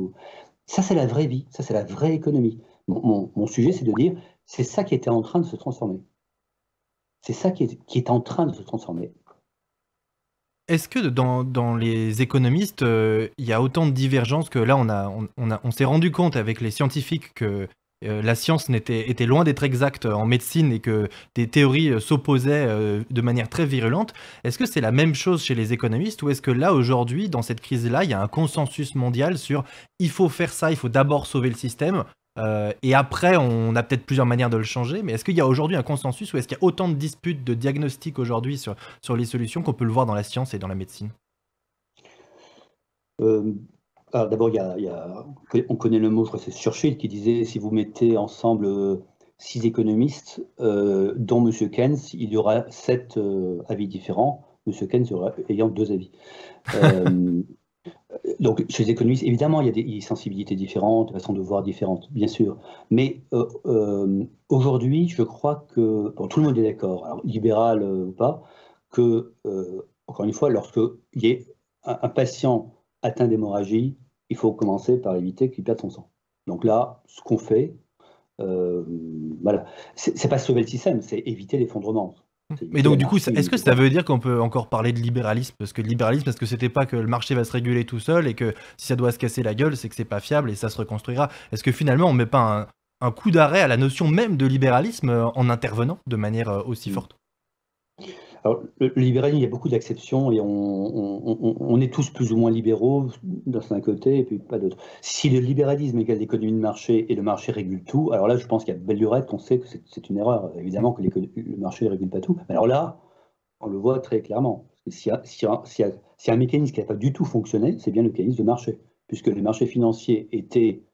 Ça, c'est la vraie vie, ça, c'est la vraie économie. Mon sujet, c'est de dire, c'est ça qui était en train de se transformer. C'est ça qui est en train de se transformer. Est-ce que dans les économistes, il y a autant de divergences que là, on s'est rendu compte avec les scientifiques que la science était loin d'être exacte en médecine et que des théories s'opposaient de manière très virulente. Est-ce que c'est la même chose chez les économistes ou est-ce que là, aujourd'hui, dans cette crise-là, il y a un consensus mondial sur il faut faire ça, il faut d'abord sauver le système et après, on a peut-être plusieurs manières de le changer, mais est-ce qu'il y a aujourd'hui un consensus ou est-ce qu'il y a autant de disputes, de diagnostics aujourd'hui sur les solutions qu'on peut le voir dans la science et dans la médecine? Euh, alors d'abord, on connaît le mot, je crois que c'est Churchill qui disait si vous mettez ensemble 6 économistes, dont M. Keynes, il y aura 7 avis différents. M. Keynes ayant 2 avis. Donc, chez les économistes, évidemment, il y a des sensibilités différentes, des façons de voir différentes, bien sûr. Mais aujourd'hui, je crois que, bon, tout le monde est d'accord, alors, libéral ou pas, que, encore une fois, lorsqu'il y ait un patient atteint d'hémorragie, il faut commencer par éviter qu'il perde son sang. Donc là, ce qu'on fait, euh, voilà, c'est pas sauver le système, c'est éviter l'effondrement. C'est Mais éviter donc du coup, l'anarchie. est-ce que ça veut dire qu'on peut encore parler de libéralisme? Parce que le libéralisme, est-ce que c'était pas que le marché va se réguler tout seul et que si ça doit se casser la gueule, c'est que c'est pas fiable et ça se reconstruira? Est-ce que finalement, on met pas un coup d'arrêt à la notion même de libéralisme en intervenant de manière aussi Mm. forte? Alors, le libéralisme, il y a beaucoup d'acceptions et on est tous plus ou moins libéraux d'un côté et puis pas d'autre. Si le libéralisme égale l'économie de marché et le marché régule tout, alors là, je pense qu'il y a belle lurette qu'on sait que c'est une erreur. Évidemment que le marché ne régule pas tout. Mais alors là, on le voit très clairement. Parce que s'il y a un mécanisme qui n'a pas du tout fonctionné, c'est bien le mécanisme de marché. Puisque les marchés financiers étaient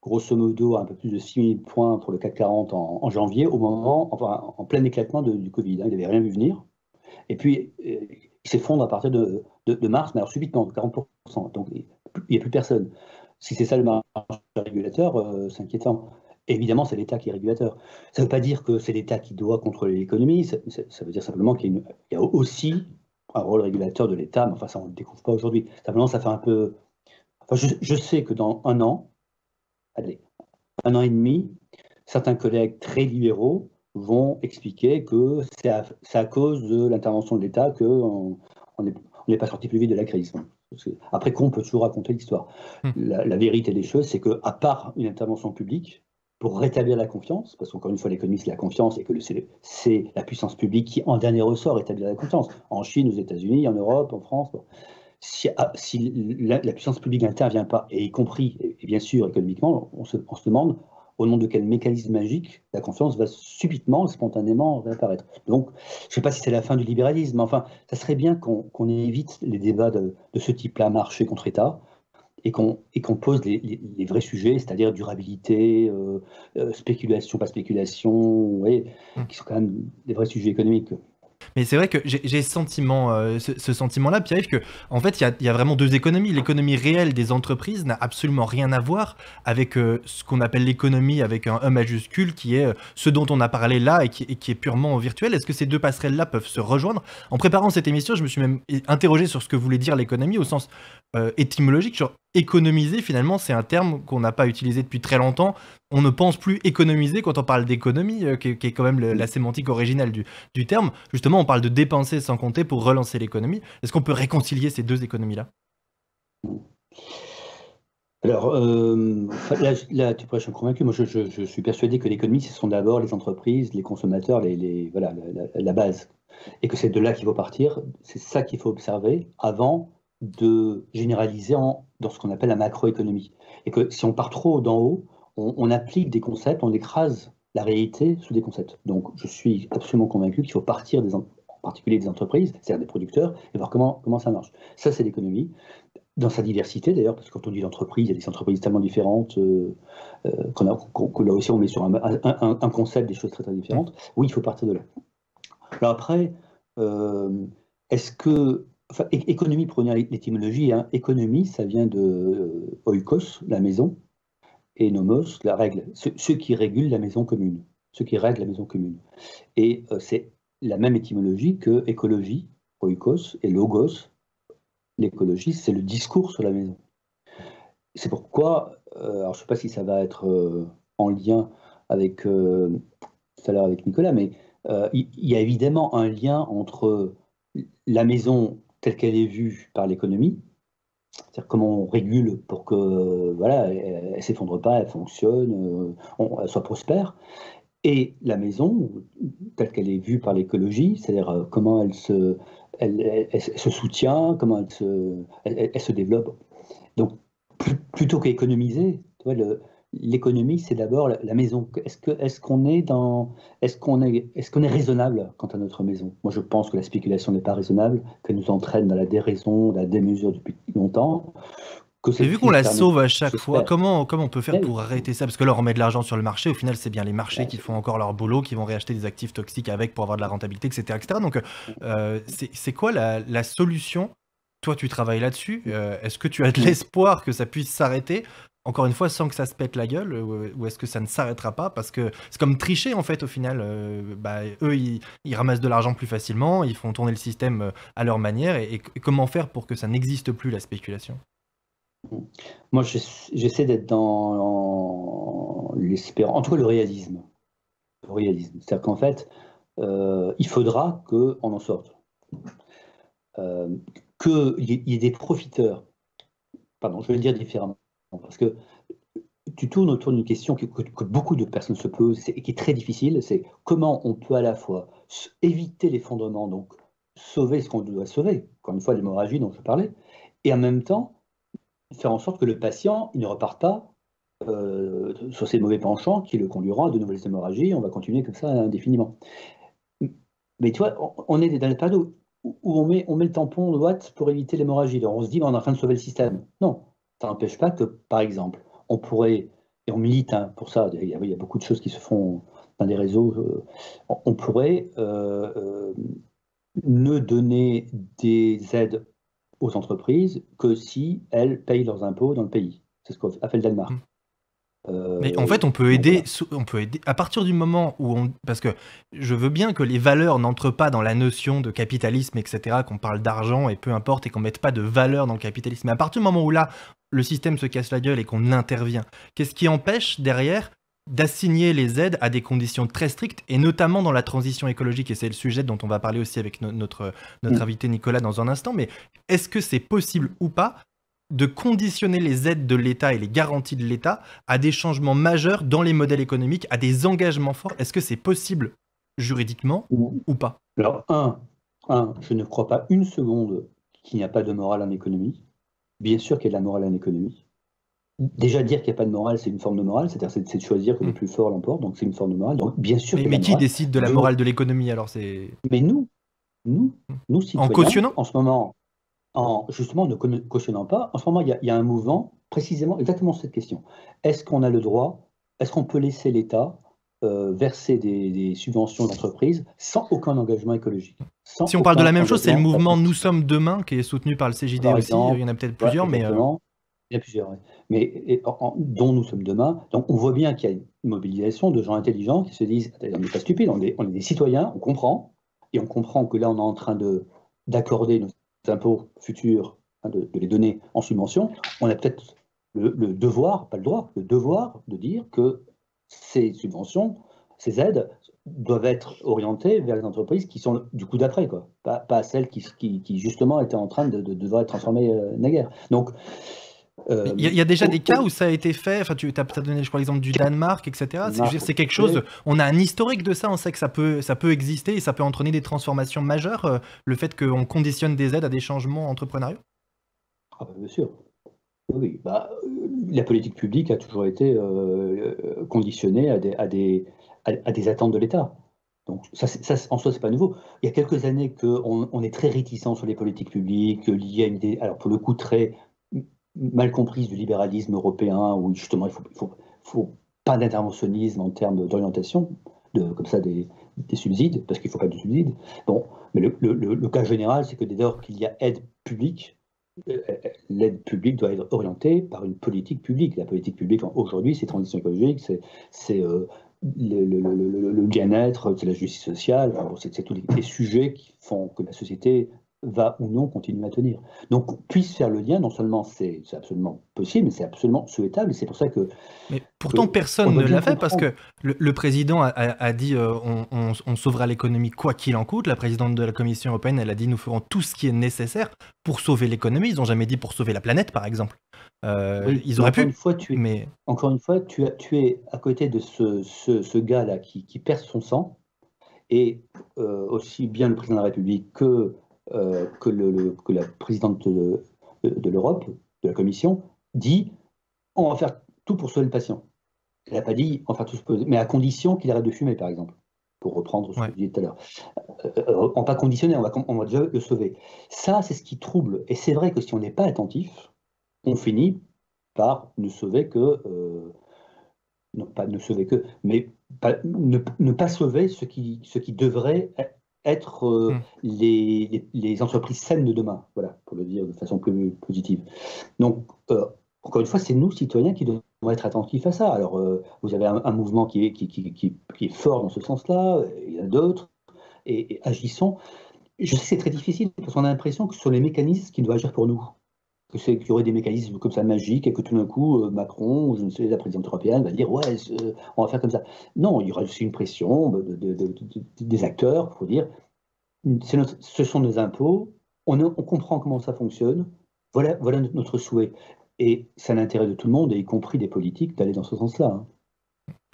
grosso modo à un peu plus de 6 000 points pour le CAC 40 en janvier, au moment, enfin, en plein éclatement du Covid, hein. Il n'avait rien vu venir. Et puis, il s'effondre à partir de mars, mais alors subitement, de 40%. Donc, il n'y a plus personne. Si c'est ça le marché régulateur, c'est inquiétant. Évidemment, c'est l'État qui est régulateur. Ça ne veut pas dire que c'est l'État qui doit contrôler l'économie, ça veut dire simplement qu'il y a aussi un rôle régulateur de l'État, mais enfin, ça, on ne le découvre pas aujourd'hui. Simplement, ça fait un peu. Enfin, je sais que dans un an, allez, un an et demi, certains collègues très libéraux vont expliquer que c'est à cause de l'intervention de l'État qu'on n'est pas sorti plus vite de la crise. Après qu'on peut toujours raconter l'histoire. Hmm. La vérité des choses, c'est qu'à part une intervention publique, pour rétablir la confiance, parce qu'encore une fois, l'économie, c'est la confiance, et que c'est la puissance publique qui, en dernier ressort, rétablit la confiance. En Chine, aux États-Unis, en Europe, en France. Bon. Si la puissance publique n'intervient pas, et y compris, et bien sûr, économiquement, on se demande au nom de quel mécanisme magique la confiance va subitement, spontanément réapparaître. Donc, je ne sais pas si c'est la fin du libéralisme, mais enfin, ça serait bien qu'on évite les débats de ce type-là, marché contre État, et qu'on pose les vrais sujets, c'est-à-dire durabilité, spéculation, pas spéculation, ouais, Hmm. qui sont quand même des vrais sujets économiques. Mais c'est vrai que j'ai ce sentiment, ce sentiment-là, Pierre, que en fait, il y a vraiment deux économies. L'économie réelle des entreprises n'a absolument rien à voir avec ce qu'on appelle l'économie avec un E majuscule, qui est ce dont on a parlé là et qui est purement virtuel. Est-ce que ces deux passerelles-là peuvent se rejoindre? En préparant cette émission, je me suis même interrogé sur ce que voulait dire l'économie au sens étymologique. Genre, économiser, finalement, c'est un terme qu'on n'a pas utilisé depuis très longtemps. On ne pense plus économiser quand on parle d'économie, qui est quand même la sémantique originale du terme. Justement, on parle de dépenser sans compter pour relancer l'économie. Est-ce qu'on peut réconcilier ces deux économies-là? Alors, là, tu pourrais, je suis convaincu. Moi, je suis persuadé que l'économie, ce sont d'abord les entreprises, les consommateurs, voilà, la base. Et que c'est de là qu'il faut partir. C'est ça qu'il faut observer avant de généraliser dans ce qu'on appelle la macroéconomie. Et que si on part trop d'en haut, on applique des concepts, on écrase la réalité sous des concepts. Donc, je suis absolument convaincu qu'il faut partir en particulier des entreprises, c'est-à-dire des producteurs, et voir comment ça marche. Ça, c'est l'économie. Dans sa diversité d'ailleurs, parce que quand on dit l'entreprise, il y a des entreprises tellement différentes que là aussi on met sur un concept des choses très très différentes. Oui, il faut partir de là. Alors après, est-ce que, enfin, économie, prenons l'étymologie, hein, économie, ça vient de oikos, la maison, et nomos, la règle, ceux qui régulent la maison commune, ceux qui règlent la maison commune. Et c'est la même étymologie que écologie, oikos, et logos, l'écologie, c'est le discours sur la maison. C'est pourquoi, alors je ne sais pas si ça va être en lien avec tout à l'heure avec Nicolas, mais il y a évidemment un lien entre la maison telle qu'elle est vue par l'économie, c'est-à-dire comment on régule pour que voilà, elle s'effondre pas, elle fonctionne, elle soit prospère, et la maison telle qu'elle est vue par l'écologie, c'est-à-dire comment elle se soutient, comment elle se développe. Donc, plutôt qu'économiser, tu vois, l'économie, c'est d'abord la maison. Est-ce qu'on est raisonnable quant à notre maison? Moi, je pense que la spéculation n'est pas raisonnable, qu'elle nous entraîne dans la déraison, la démesure depuis longtemps, que Mais cette vu qu'on crise la permet, sauve à chaque fois, j'espère. comment on peut faire Eh oui, pour arrêter ça? Parce que là, on remet de l'argent sur le marché. Au final, c'est bien les marchés qui font encore leur boulot, qui vont réacheter des actifs toxiques avec pour avoir de la rentabilité, etc. etc. Donc, c'est quoi la solution? Toi, tu travailles là-dessus. Est-ce que tu as de l'espoir que ça puisse s'arrêter? Encore une fois, sans que ça se pète la gueule, ou est-ce que ça ne s'arrêtera pas? Parce que c'est comme tricher, en fait, au final. Bah, eux, ils ramassent de l'argent plus facilement, ils font tourner le système à leur manière. Et comment faire pour que ça n'existe plus, la spéculation? moi, j'essaie d'être dans l'espérance, en tout cas le réalisme. Le réalisme. C'est-à-dire qu'en fait, il faudra qu'on en sorte. Euh, qu'il y ait des profiteurs. Pardon, je vais le dire différemment. Parce que tu tournes autour d'une question que beaucoup de personnes se posent et qui est très difficile, c'est comment on peut à la fois éviter l'effondrement, donc sauver ce qu'on doit sauver, encore une fois l'hémorragie dont je parlais, et en même temps faire en sorte que le patient il ne reparte pas sur ses mauvais penchants qui le conduiront à de nouvelles hémorragies, on va continuer comme ça indéfiniment. Mais tu vois, on est dans la période où on met le tampon droite pour éviter l'hémorragie. Alors on se dit, on est en train de sauver le système. Non, ça n'empêche pas que, par exemple, on pourrait, et on milite hein, pour ça, il y a beaucoup de choses qui se font dans des réseaux, on pourrait ne donner des aides aux entreprises que si elles payent leurs impôts dans le pays. C'est ce qu'a fait le Danemark. Mais en fait, on peut Donc aider, voilà. on peut aider à partir du moment où on... Parce que je veux bien que les valeurs n'entrent pas dans la notion de capitalisme, etc., qu'on parle d'argent et peu importe, et qu'on mette pas de valeur dans le capitalisme. Mais à partir du moment où là, le système se casse la gueule et qu'on intervient, qu'est-ce qui empêche derrière d'assigner les aides à des conditions très strictes, et notamment dans la transition écologique, et c'est le sujet dont on va parler aussi avec notre invité Nicolas dans un instant, mais est-ce que c'est possible ou pas de conditionner les aides de l'État et les garanties de l'État à des changements majeurs dans les modèles économiques, à des engagements forts? Est-ce que c'est possible juridiquement ou pas? Alors, je ne crois pas une seconde qu'il n'y a pas de morale en économie. Bien sûr qu'il y a de la morale en économie. Déjà, dire qu'il n'y a pas de morale, c'est une forme de morale, c'est-à-dire c'est de choisir que le plus fort l'emporte, donc c'est une forme de morale. Donc, bien sûr qu'il y a Mais de la qui morale. décide de la morale de l'économie alors? C'est Mais nous, nous, en citoyens, cautionnant? en ce moment, justement ne cautionnant pas, en ce moment, il y a un mouvement, précisément, exactement cette question. Est-ce qu'on a le droit, est-ce qu'on peut laisser l'État verser des subventions d'entreprise sans aucun engagement écologique, sans Si on parle de la aucun même chose, c'est le engagement mouvement Nous patriotique, sommes demain qui est soutenu par le CJD par aussi. Il exemple? y en a peut-être Voilà, plusieurs, mais exactement. Il y en a plusieurs, ouais. Mais dont nous sommes demain. Donc on voit bien qu'il y a une mobilisation de gens intelligents qui se disent, attendez, on n'est pas stupides, on est des citoyens, on comprend, et on comprend que là on est en train d'accorder nos impôts futurs, hein, de les donner en subvention. On a peut-être le devoir, pas le droit, le devoir de dire que ces subventions, ces aides doivent être orientées vers les entreprises qui sont du coup d'après, quoi. Pas celles qui justement étaient en train de devoir être transformées naguère. Donc, il y a déjà des cas où ça a été fait. Enfin, tu as donné, je crois, l'exemple du Danemark, etc. Je veux dire, c'est quelque chose. On a un historique de ça. On sait que ça peut exister et ça peut entraîner des transformations majeures. Le fait qu'on conditionne des aides à des changements entrepreneuriaux. Ah bah, bien sûr. Oui, bah, la politique publique a toujours été conditionnée à des attentes de l'État. Donc ça, en soi, c'est pas nouveau. Il y a quelques années qu'on est très réticent sur les politiques publiques, liées à une idée, alors pour le coup, très mal comprise du libéralisme européen, où justement, faut pas d'interventionnisme en termes d'orientation, comme ça des subsides, parce qu'il ne faut pas de subsides. Bon, mais le cas général, c'est que dès lors qu'il y a aide publique, l'aide publique doit être orientée par une politique publique. La politique publique, aujourd'hui, c'est transition écologique, c'est le bien-être, c'est la justice sociale, enfin, c'est tous les sujets qui font que la société va ou non continuer à tenir. Donc, qu'on puisse faire le lien, non seulement c'est absolument possible, mais c'est absolument souhaitable, et c'est pour ça Mais pourtant, on personne ne doit bien l'a fait parce comprendre. que le président a dit on sauvera l'économie quoi qu'il en coûte. La présidente de la Commission européenne, elle a dit nous ferons tout ce qui est nécessaire pour sauver l'économie. Ils n'ont jamais dit pour sauver la planète, par exemple. Oui, Ils mais auraient encore une pu, fois, mais tu es à côté de ce gars-là qui perd son sang, et aussi bien le président de la République que la présidente de l'Europe, de la Commission, dit on va faire tout pour sauver le patient. Elle n'a pas dit on va faire tout, mais à condition qu'il arrête de fumer, par exemple, pour reprendre ce que ouais. je disais tout à l'heure. On va pas conditionner, on va déjà le sauver. Ça, c'est ce qui trouble. Et c'est vrai que si on n'est pas attentif, on finit par ne sauver que, non pas ne sauver que, mais ne pas sauver ce qui devrait être Hmm. les entreprises saines de demain, voilà, pour le dire de façon plus positive. Donc, encore une fois, c'est nous, citoyens, qui devons être attentifs à ça. Alors, vous avez un mouvement qui est fort dans ce sens-là, il y en a d'autres, et agissons. Je sais que c'est très difficile, parce qu'on a l'impression que ce sont les mécanismes qui doivent agir pour nous, qu'il y aurait des mécanismes comme ça magiques et que tout d'un coup, Macron, ou je ne sais, la présidente européenne va dire ouais, on va faire comme ça. Non, il y aura aussi une pression des acteurs pour dire ce sont nos impôts, on comprend comment ça fonctionne, voilà notre souhait. Et c'est à l'intérêt de tout le monde, et y compris des politiques, d'aller dans ce sens-là, hein.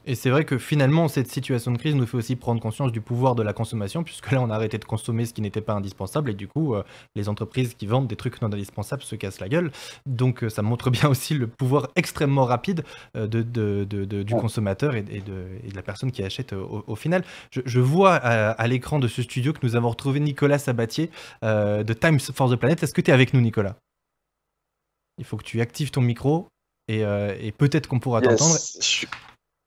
Et c'est vrai que finalement, cette situation de crise nous fait aussi prendre conscience du pouvoir de la consommation, puisque là, on a arrêté de consommer ce qui n'était pas indispensable, et du coup, les entreprises qui vendent des trucs non indispensables se cassent la gueule. Donc, ça montre bien aussi le pouvoir extrêmement rapide du Ouais. consommateur et de la personne qui achète au final. Je vois à l'écran de ce studio que nous avons retrouvé Nicolas Sabatier de Times for the Planet. Est-ce que tu es avec nous, Nicolas? Il faut que tu actives ton micro et peut-être qu'on pourra t'entendre. Yes,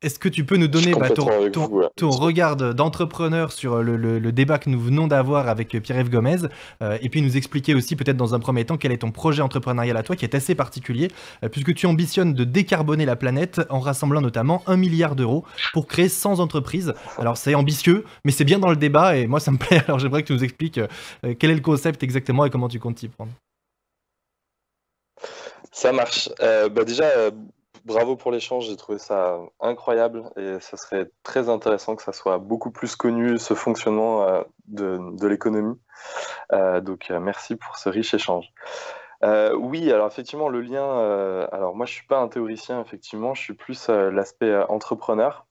Est-ce que tu peux nous Je suis donner complètement avec vous. Ouais. ton regard d'entrepreneur sur le débat que nous venons d'avoir avec Pierre-Yves Gomez, et puis nous expliquer aussi peut-être dans un premier temps quel est ton projet entrepreneurial à toi qui est assez particulier, puisque tu ambitionnes de décarboner la planète en rassemblant notamment 1 milliard d'euros pour créer 100 entreprises. Alors c'est ambitieux, mais c'est bien dans le débat et moi ça me plaît. Alors j'aimerais que tu nous expliques quel est le concept exactement et comment tu comptes t'y prendre. Ça marche. Déjà, bravo pour l'échange, j'ai trouvé ça incroyable et ça serait très intéressant que ça soit beaucoup plus connu, ce fonctionnement de l'économie. Merci pour ce riche échange. Oui, alors effectivement, le lien, alors moi je suis pas un théoricien, effectivement, je suis plus l'aspect entrepreneur.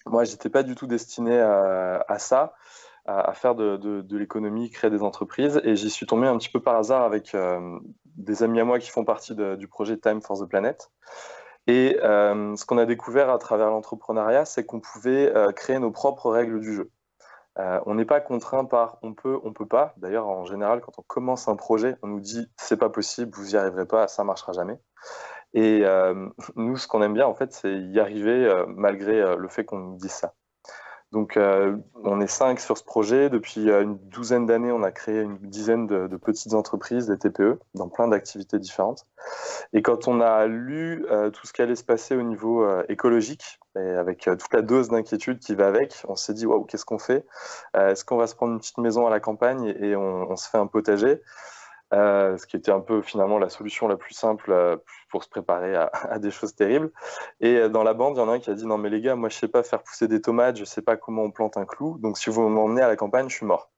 Moi, j'étais pas du tout destiné à ça, à faire de l'économie, créer des entreprises, et j'y suis tombé un petit peu par hasard avec des amis à moi qui font partie du projet Time for the Planet. Et ce qu'on a découvert à travers l'entrepreneuriat, c'est qu'on pouvait créer nos propres règles du jeu. On n'est pas contraint par on peut pas. D'ailleurs, en général, quand on commence un projet, on nous dit c'est pas possible, vous y arriverez pas, ça marchera jamais. Et nous, ce qu'on aime bien, en fait, c'est y arriver malgré le fait qu'on nous dise ça. Donc, on est 5 sur ce projet. Depuis une douzaine d'années, on a créé une dizaine de petites entreprises, des TPE, dans plein d'activités différentes. Et quand on a lu tout ce qui allait se passer au niveau écologique, et avec toute la dose d'inquiétude qui va avec, on s'est dit, waouh, qu'est-ce qu'on fait? Est-ce qu'on va se prendre une petite maison à la campagne et on se fait un potager? Ce qui était un peu finalement la solution la plus simple pour se préparer à des choses terribles. Et dans la bande, il y en a un qui a dit non mais les gars, moi je sais pas faire pousser des tomates, je sais pas comment on plante un clou, donc si vous m'emmenez à la campagne, je suis mort.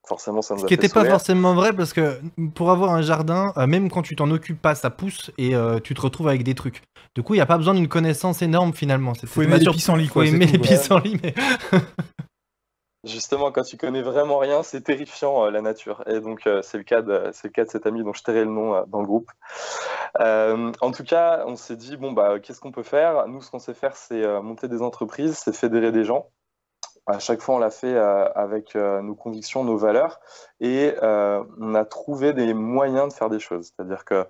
Forcément, ça nous Ce a qui fait n'était pas sourire. forcément vrai parce que pour avoir un jardin, même quand tu t'en occupes pas, ça pousse et tu te retrouves avec des trucs. Du coup, il n'y a pas besoin d'une connaissance énorme finalement. Faut aimer les pissenlits, Faut quoi. aimer c'est les tout, quoi. pissenlits, mais Justement, quand tu connais vraiment rien, c'est terrifiant la nature. Et donc c'est le cas de cet ami dont je tairai le nom dans le groupe. En tout cas, on s'est dit bon bah qu'est-ce qu'on peut faire? Nous, ce qu'on sait faire, c'est monter des entreprises, c'est fédérer des gens. À chaque fois, on l'a fait avec nos convictions, nos valeurs, et on a trouvé des moyens de faire des choses. C'est-à-dire que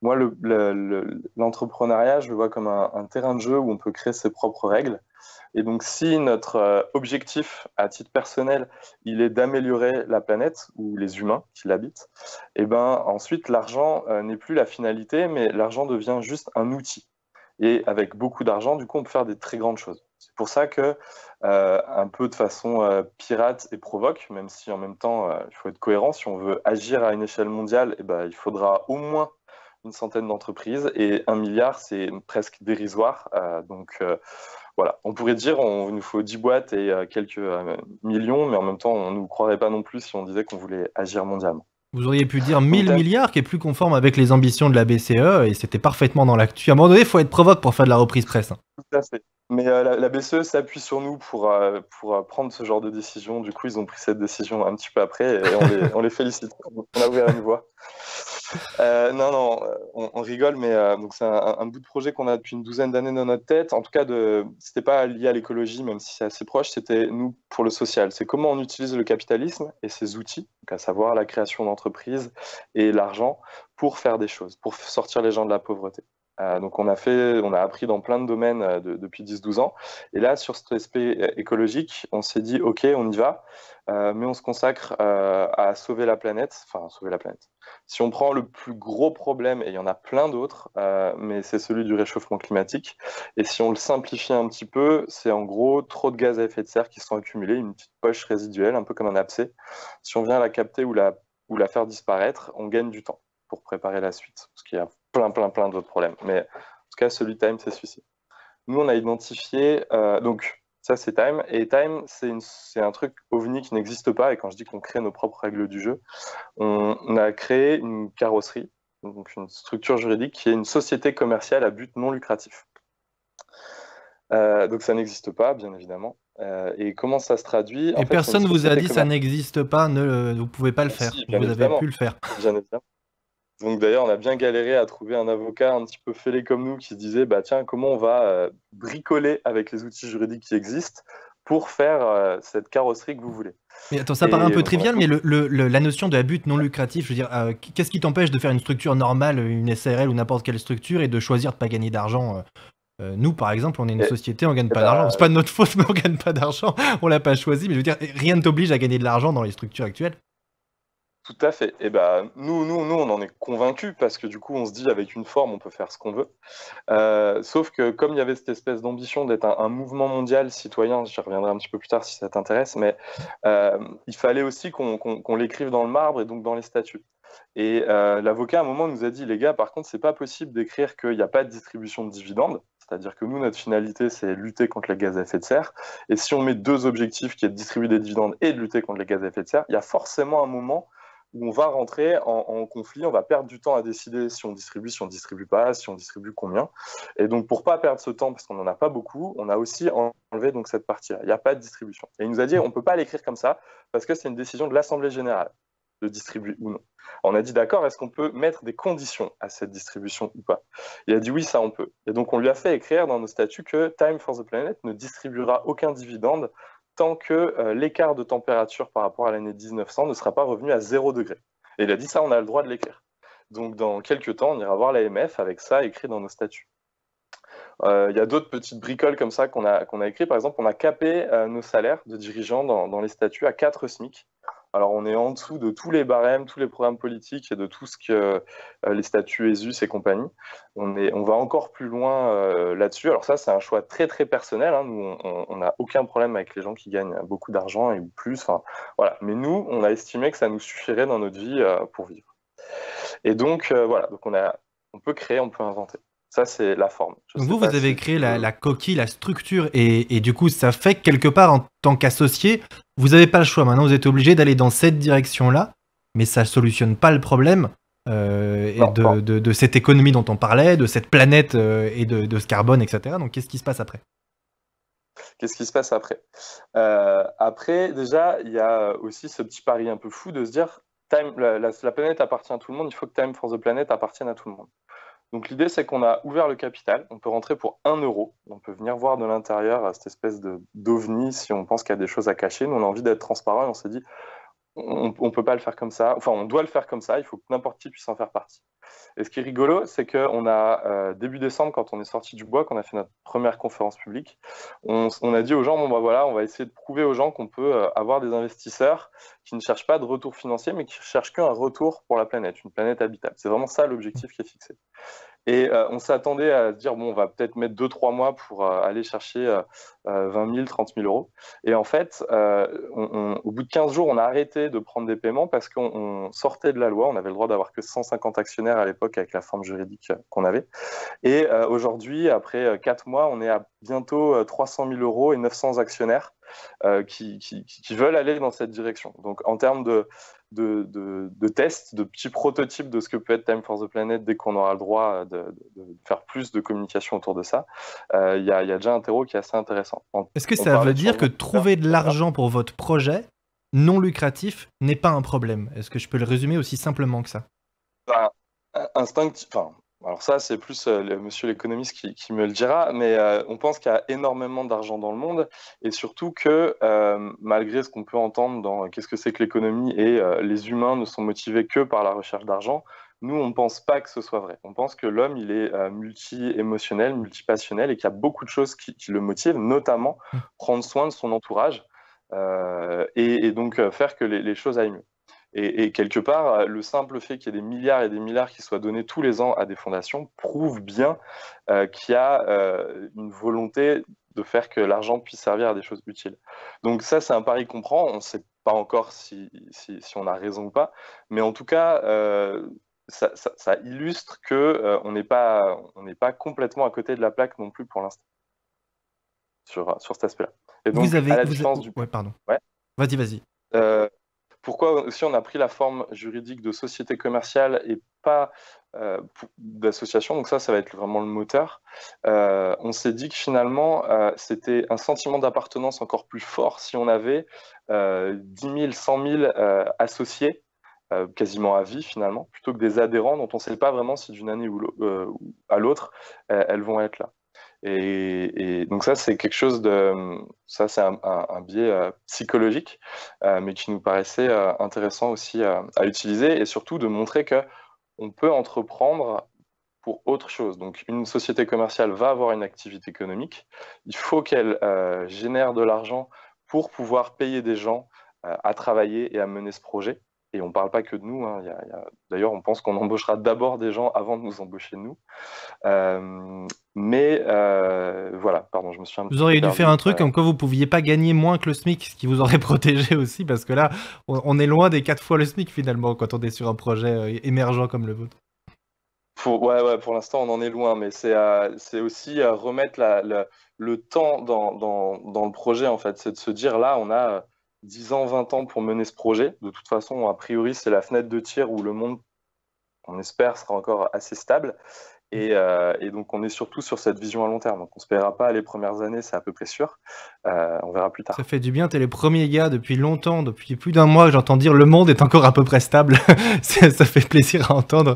moi, l'entrepreneuriat, je le vois comme un terrain de jeu où on peut créer ses propres règles. Et donc, si notre objectif, à titre personnel, il est d'améliorer la planète ou les humains qui l'habitent, et ben ensuite, l'argent n'est plus la finalité, mais l'argent devient juste un outil. Et avec beaucoup d'argent, du coup, on peut faire des très grandes choses. C'est pour ça que, un peu de façon pirate et provoque, même si en même temps, il faut être cohérent. Si on veut agir à une échelle mondiale, eh ben, il faudra au moins une centaine d'entreprises et 1 milliard, c'est presque dérisoire. Voilà, on pourrait dire il nous faut 10 boîtes et quelques millions, mais en même temps, on ne nous croirait pas non plus si on disait qu'on voulait agir mondialement. vous auriez pu dire Donc, 1000 milliards, qui est plus conforme avec les ambitions de la BCE, et c'était parfaitement dans l'actu. À un moment donné, il faut être provoque pour faire de la reprise presse. tout à fait. Mais la BCE s'appuie sur nous pour prendre ce genre de décision. Du coup, ils ont pris cette décision un petit peu après et on les félicite. On a ouvert une voie. Non, on rigole, mais donc c'est un bout de projet qu'on a depuis une douzaine d'années dans notre tête. En tout cas, c'était pas lié à l'écologie, même si c'est assez proche, c'était nous pour le social. C'est comment on utilise le capitalisme et ses outils, donc à savoir la création d'entreprises et l'argent, pour faire des choses, pour sortir les gens de la pauvreté. Donc on a appris dans plein de domaines depuis 10-12 ans. Et là, sur cet aspect écologique, on s'est dit, OK, on y va, mais on se consacre à sauver la planète. Enfin, sauver la planète. Si on prend le plus gros problème, et il y en a plein d'autres, mais c'est celui du réchauffement climatique. Et si on le simplifie un petit peu, c'est en gros trop de gaz à effet de serre qui sont accumulés, une petite poche résiduelle, un peu comme un abcès. Si on vient la capter ou la faire disparaître, on gagne du temps pour préparer la suite. Parce qu'il y a plein d'autres problèmes. Mais en tout cas, celui Time, c'est celui-ci. Nous, on a identifié... donc, ça, c'est Time. Et Time, c'est un truc OVNI qui n'existe pas. Et quand je dis qu'on crée nos propres règles du jeu, on a créé une carrosserie, donc une structure juridique qui est une société commerciale à but non lucratif. Donc, ça n'existe pas, bien évidemment. Et comment ça se traduit? Et personne vous a dit ça n'existe pas, vous ne pouvez pas le faire. Si, vous avez pu le faire. Bien évidemment. Donc d'ailleurs, on a bien galéré à trouver un avocat un petit peu fêlé comme nous qui se disait bah tiens, comment on va bricoler avec les outils juridiques qui existent pour faire cette carrosserie que vous voulez. Mais attends, ça paraît un peu trivial, mais la notion de but non lucratif, je veux dire, qu'est-ce qui t'empêche de faire une structure normale, une SARL ou n'importe quelle structure, et de choisir de ne pas gagner d'argent Nous, par exemple, on est une Et, société, on gagne et pas d'argent. bah, C'est pas de notre faute, mais on gagne pas d'argent. On l'a pas choisi, mais je veux dire, rien ne t'oblige à gagner de l'argent dans les structures actuelles. tout à fait. Et bah, nous, on en est convaincus parce que du coup, on se dit avec une forme, on peut faire ce qu'on veut. Sauf que comme il y avait cette espèce d'ambition d'être un mouvement mondial citoyen, j'y reviendrai un petit peu plus tard si ça t'intéresse, mais il fallait aussi qu'on l'écrive dans le marbre et donc dans les statuts. Et l'avocat, à un moment, nous a dit, les gars, par contre, c'est pas possible d'écrire qu'il n'y a pas de distribution de dividendes. C'est-à-dire que nous, notre finalité, c'est lutter contre les gaz à effet de serre. Et si on met deux objectifs, qui est de distribuer des dividendes et de lutter contre les gaz à effet de serre, il y a forcément un moment où on va rentrer en conflit, on va perdre du temps à décider si on distribue pas, si on distribue combien. Et donc, pour pas perdre ce temps, parce qu'on n'en a pas beaucoup, on a aussi enlevé donc cette partie-là. Il n'y a pas de distribution. Et il nous a dit, on peut pas l'écrire comme ça, parce que c'est une décision de l'Assemblée générale de distribuer ou non. On a dit d'accord, est-ce qu'on peut mettre des conditions à cette distribution ou pas? Il a dit oui, ça on peut. Et donc on lui a fait écrire dans nos statuts que Time for the Planet ne distribuera aucun dividende tant que l'écart de température par rapport à l'année 1900 ne sera pas revenu à 0 degré. Et il a dit ça, on a le droit de l'écrire. Donc dans quelques temps, on ira voir l'AMF avec ça écrit dans nos statuts. Il y a d'autres petites bricoles comme ça qu'on a écrit. Par exemple, on a capé nos salaires de dirigeants dans les statuts à 4 SMIC. Alors, on est en dessous de tous les barèmes, tous les programmes politiques et de tout ce que les statuts ESUS et compagnie. On va encore plus loin là-dessus. Alors ça, c'est un choix très, très personnel. Hein. Nous, on n'a aucun problème avec les gens qui gagnent beaucoup d'argent et plus. Enfin, voilà. Mais nous, on a estimé que ça nous suffirait dans notre vie pour vivre. Et donc, voilà. Donc, on peut créer, on peut inventer. Ça, c'est la forme. Donc vous avez créé la coquille, la structure, et du coup, ça fait que quelque part, en tant qu'associé, vous n'avez pas le choix. Maintenant, vous êtes obligé d'aller dans cette direction-là, mais ça ne solutionne pas le problème de cette économie dont on parlait, de cette planète et de ce carbone, etc. Donc qu'est-ce qui se passe après? Qu'est-ce qui se passe après? Après, déjà, il y a aussi ce petit pari un peu fou de se dire, la planète appartient à tout le monde, il faut que Time for the Planet appartienne à tout le monde. Donc l'idée, c'est qu'on a ouvert le capital. On peut rentrer pour 1 euro. On peut venir voir de l'intérieur cette espèce d'ovni si on pense qu'il y a des choses à cacher. Nous, on a envie d'être transparent et on s'est dit, on ne peut pas le faire comme ça. Enfin, on doit le faire comme ça. Il faut que n'importe qui puisse en faire partie. Et ce qui est rigolo, c'est qu'on a, début décembre, quand on est sorti du bois, qu'on a fait notre première conférence publique, on a dit aux gens, bon, bah, voilà, on va essayer de prouver aux gens qu'on peut avoir des investisseurs qui ne cherchent pas de retour financier, mais qui cherchent qu'un retour pour la planète, une planète habitable. C'est vraiment ça l'objectif qui est fixé. Et on s'attendait à se dire, bon, on va peut-être mettre 2-3 mois pour aller chercher 20 000, 30 000 euros. Et en fait, au bout de 15 jours, on a arrêté de prendre des paiements parce qu'on sortait de la loi. On avait le droit d'avoir que 150 actionnaires à l'époque avec la forme juridique qu'on avait. Et aujourd'hui, après 4 mois, on est à bientôt 300 000 euros et 900 actionnaires qui veulent aller dans cette direction. Donc en termes de tests, de petits prototypes de ce que peut être Time for the Planet dès qu'on aura le droit de faire plus de communication autour de ça, il y a déjà un terreau qui est assez intéressant. Est-ce que ça veut dire que trouver de l'argent pour votre projet non lucratif n'est pas un problème? Est-ce que je peux le résumer aussi simplement que ça? Alors ça, c'est plus monsieur l'économiste qui me le dira, mais on pense qu'il y a énormément d'argent dans le monde et surtout que malgré ce qu'on peut entendre dans qu'est-ce que c'est que l'économie et les humains ne sont motivés que par la recherche d'argent, nous, on ne pense pas que ce soit vrai. On pense que l'homme, il est multi-émotionnel, multi-passionnel et qu'il y a beaucoup de choses qui le motivent, notamment prendre soin de son entourage et donc faire que les choses aillent mieux. Et quelque part, le simple fait qu'il y ait des milliards et des milliards qui soient donnés tous les ans à des fondations prouve bien qu'il y a une volonté de faire que l'argent puisse servir à des choses utiles. Donc ça, c'est un pari qu'on prend. On ne sait pas encore si on a raison ou pas, mais en tout cas, ça illustre qu'on n'est pas complètement à côté de la plaque non plus pour l'instant sur cet aspect-là. Et donc, à la différence du... Ouais, pardon. Ouais. Vas-y. Pourquoi aussi on a pris la forme juridique de société commerciale et pas d'association, donc ça va être vraiment le moteur. On s'est dit que finalement, c'était un sentiment d'appartenance encore plus fort si on avait 10 000, 100 000 associés, quasiment à vie finalement, plutôt que des adhérents dont on ne sait pas vraiment si d'une année ou à l'autre, elles vont être là. Et donc ça, c'est quelque chose ça c'est un biais psychologique, mais qui nous paraissait intéressant aussi à utiliser et surtout de montrer que on peut entreprendre pour autre chose. Donc, une société commerciale va avoir une activité économique. Il faut qu'elle génère de l'argent pour pouvoir payer des gens à travailler et à mener ce projet. Et on ne parle pas que de nous, hein. D'ailleurs, on pense qu'on embauchera d'abord des gens avant de nous embaucher nous. Voilà, pardon, je me suis un Vous petit peu auriez dû perdu. faire un truc comme quoi vous pouviez pas gagner moins que le SMIC, ce qui vous aurait protégé aussi, parce que là, on est loin des 4 fois le SMIC finalement quand on est sur un projet émergent comme le vôtre. Ouais, pour l'instant, on en est loin, mais c'est aussi remettre le temps dans le projet, en fait. C'est de se dire, là, on a 10 ans, 20 ans pour mener ce projet. De toute façon, a priori, c'est la fenêtre de tir où le monde, on espère, sera encore assez stable. Et donc, on est surtout sur cette vision à long terme. Donc, on ne se paiera pas les premières années, c'est à peu près sûr. On verra plus Ça tard. fait du bien, t'es les premiers gars depuis longtemps, depuis plus d'un mois que j'entends dire le monde est encore à peu près stable. Ça fait plaisir à entendre.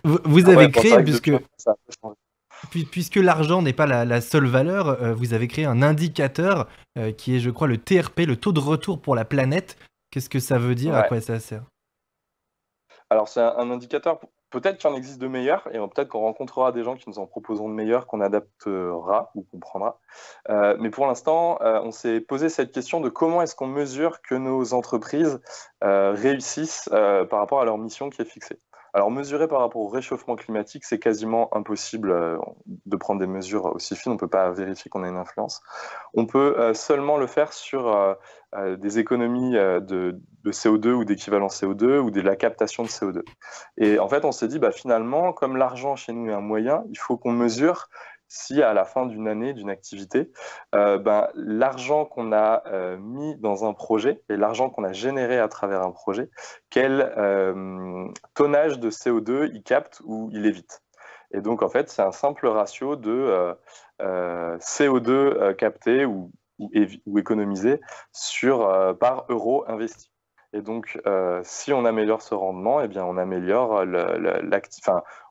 Vous Ah avez ouais, bon, c'est créé, vrai que depuis, ça a un peu changé. puisque l'argent n'est pas la seule valeur, vous avez créé un indicateur qui est, je crois, le TRP, le taux de retour pour la planète. Qu'est-ce que ça veut dire? À Ouais. quoi ça sert? Alors, c'est un indicateur, peut-être qu'il en existe de meilleurs, et peut-être qu'on rencontrera des gens qui nous en proposeront de meilleurs, qu'on adaptera ou qu'on prendra. Mais pour l'instant, on s'est posé cette question de comment est-ce qu'on mesure que nos entreprises réussissent par rapport à leur mission qui est fixée. Alors, mesurer par rapport au réchauffement climatique, c'est quasiment impossible de prendre des mesures aussi fines. On ne peut pas vérifier qu'on a une influence. On peut seulement le faire sur des économies de CO2 ou d'équivalent CO2 ou de la captation de CO2. Et en fait, on s'est dit, bah, finalement, comme l'argent chez nous est un moyen, il faut qu'on mesure si à la fin d'une année, d'une activité, l'argent qu'on a mis dans un projet et l'argent qu'on a généré à travers un projet, quel tonnage de CO2 il capte ou il évite. Et donc, en fait, c'est un simple ratio de CO2 capté ou économisé par euro investi. Et donc, si on améliore ce rendement, eh bien, on améliore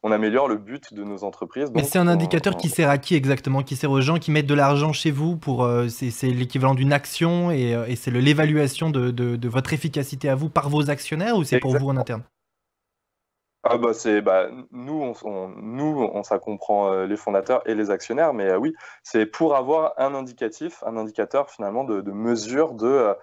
on améliore le but de nos entreprises. Mais Donc, c'est un indicateur qui sert à qui exactement? Qui sert aux gens qui mettent de l'argent chez vous pour c'est l'équivalent d'une action et c'est l'évaluation de votre efficacité à vous par vos actionnaires ou c'est pour vous en interne? Ah nous, ça comprend les fondateurs et les actionnaires, mais oui, c'est pour avoir un indicateur finalement de mesure de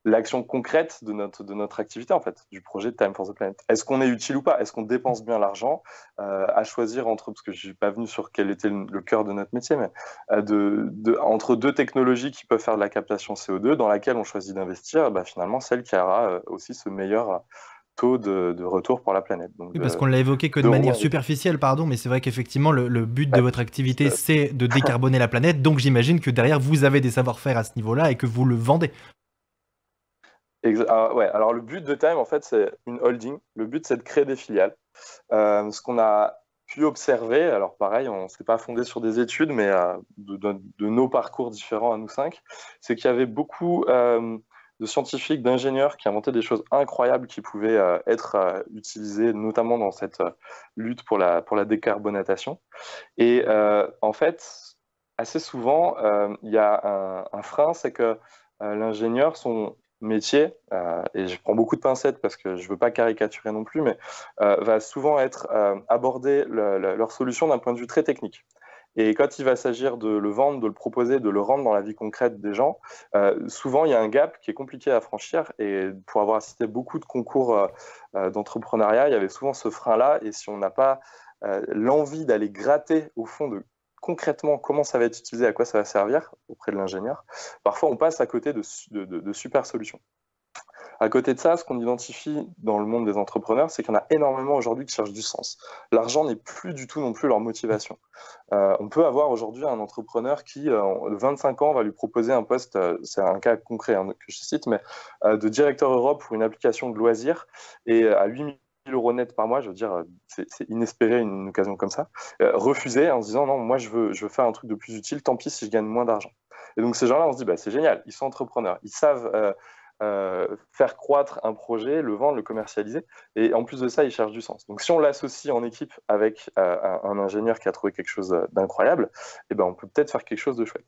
l'action concrète de notre activité, en fait, du projet Time for the Planet. Est-ce qu'on est utile ou pas? Est-ce qu'on dépense bien l'argent? À choisir entre, parce que je suis pas venu sur quel était le cœur de notre métier, mais entre deux technologies qui peuvent faire de la captation CO2, dans laquelle on choisit d'investir, finalement, celle qui aura aussi ce meilleur taux de retour pour la planète. Donc Oui, parce qu'on l'a évoqué que de manière superficielle, pardon, mais c'est vrai qu'effectivement, le but de votre activité, c'est de décarboner la planète, donc j'imagine que derrière, vous avez des savoir-faire à ce niveau-là et que vous le vendez. Ouais, alors le but de Time, en fait, c'est une holding. Le but, c'est de créer des filiales. Ce qu'on a pu observer, alors pareil, on ne s'est pas fondé sur des études, mais de nos parcours différents à nous 5, c'est qu'il y avait beaucoup de scientifiques, d'ingénieurs qui inventaient des choses incroyables qui pouvaient être utilisées, notamment dans cette lutte pour la décarbonatation. Et en fait, assez souvent, il y a un frein, c'est que l'ingénieur, son métier, et je prends beaucoup de pincettes parce que je ne veux pas caricaturer non plus, mais va souvent être aborder leur solution d'un point de vue très technique. Et quand il va s'agir de le vendre, de le proposer, de le rendre dans la vie concrète des gens, souvent il y a un gap qui est compliqué à franchir. Et pour avoir assisté beaucoup de concours d'entrepreneuriat, il y avait souvent ce frein-là. Et si on n'a pas l'envie d'aller gratter au fond de concrètement comment ça va être utilisé, à quoi ça va servir auprès de l'ingénieur, parfois on passe à côté de super solutions. À côté de ça, ce qu'on identifie dans le monde des entrepreneurs, c'est qu'il y en a énormément aujourd'hui qui cherchent du sens. L'argent n'est plus du tout non plus leur motivation. On peut avoir aujourd'hui un entrepreneur qui, de 25 ans, va lui proposer un poste, c'est un cas concret que je cite, mais de directeur Europe pour une application de loisirs et à 8 000 € net par mois, je veux dire, c'est inespéré une occasion comme ça, refusé en se disant non, moi je veux faire un truc de plus utile, tant pis si je gagne moins d'argent. Et donc ces gens-là, on se dit, c'est génial, ils sont entrepreneurs, ils savent faire croître un projet, le vendre, le commercialiser. Et en plus de ça, ils cherchent du sens. Donc si on l'associe en équipe avec un ingénieur qui a trouvé quelque chose d'incroyable, on peut peut-être faire quelque chose de chouette.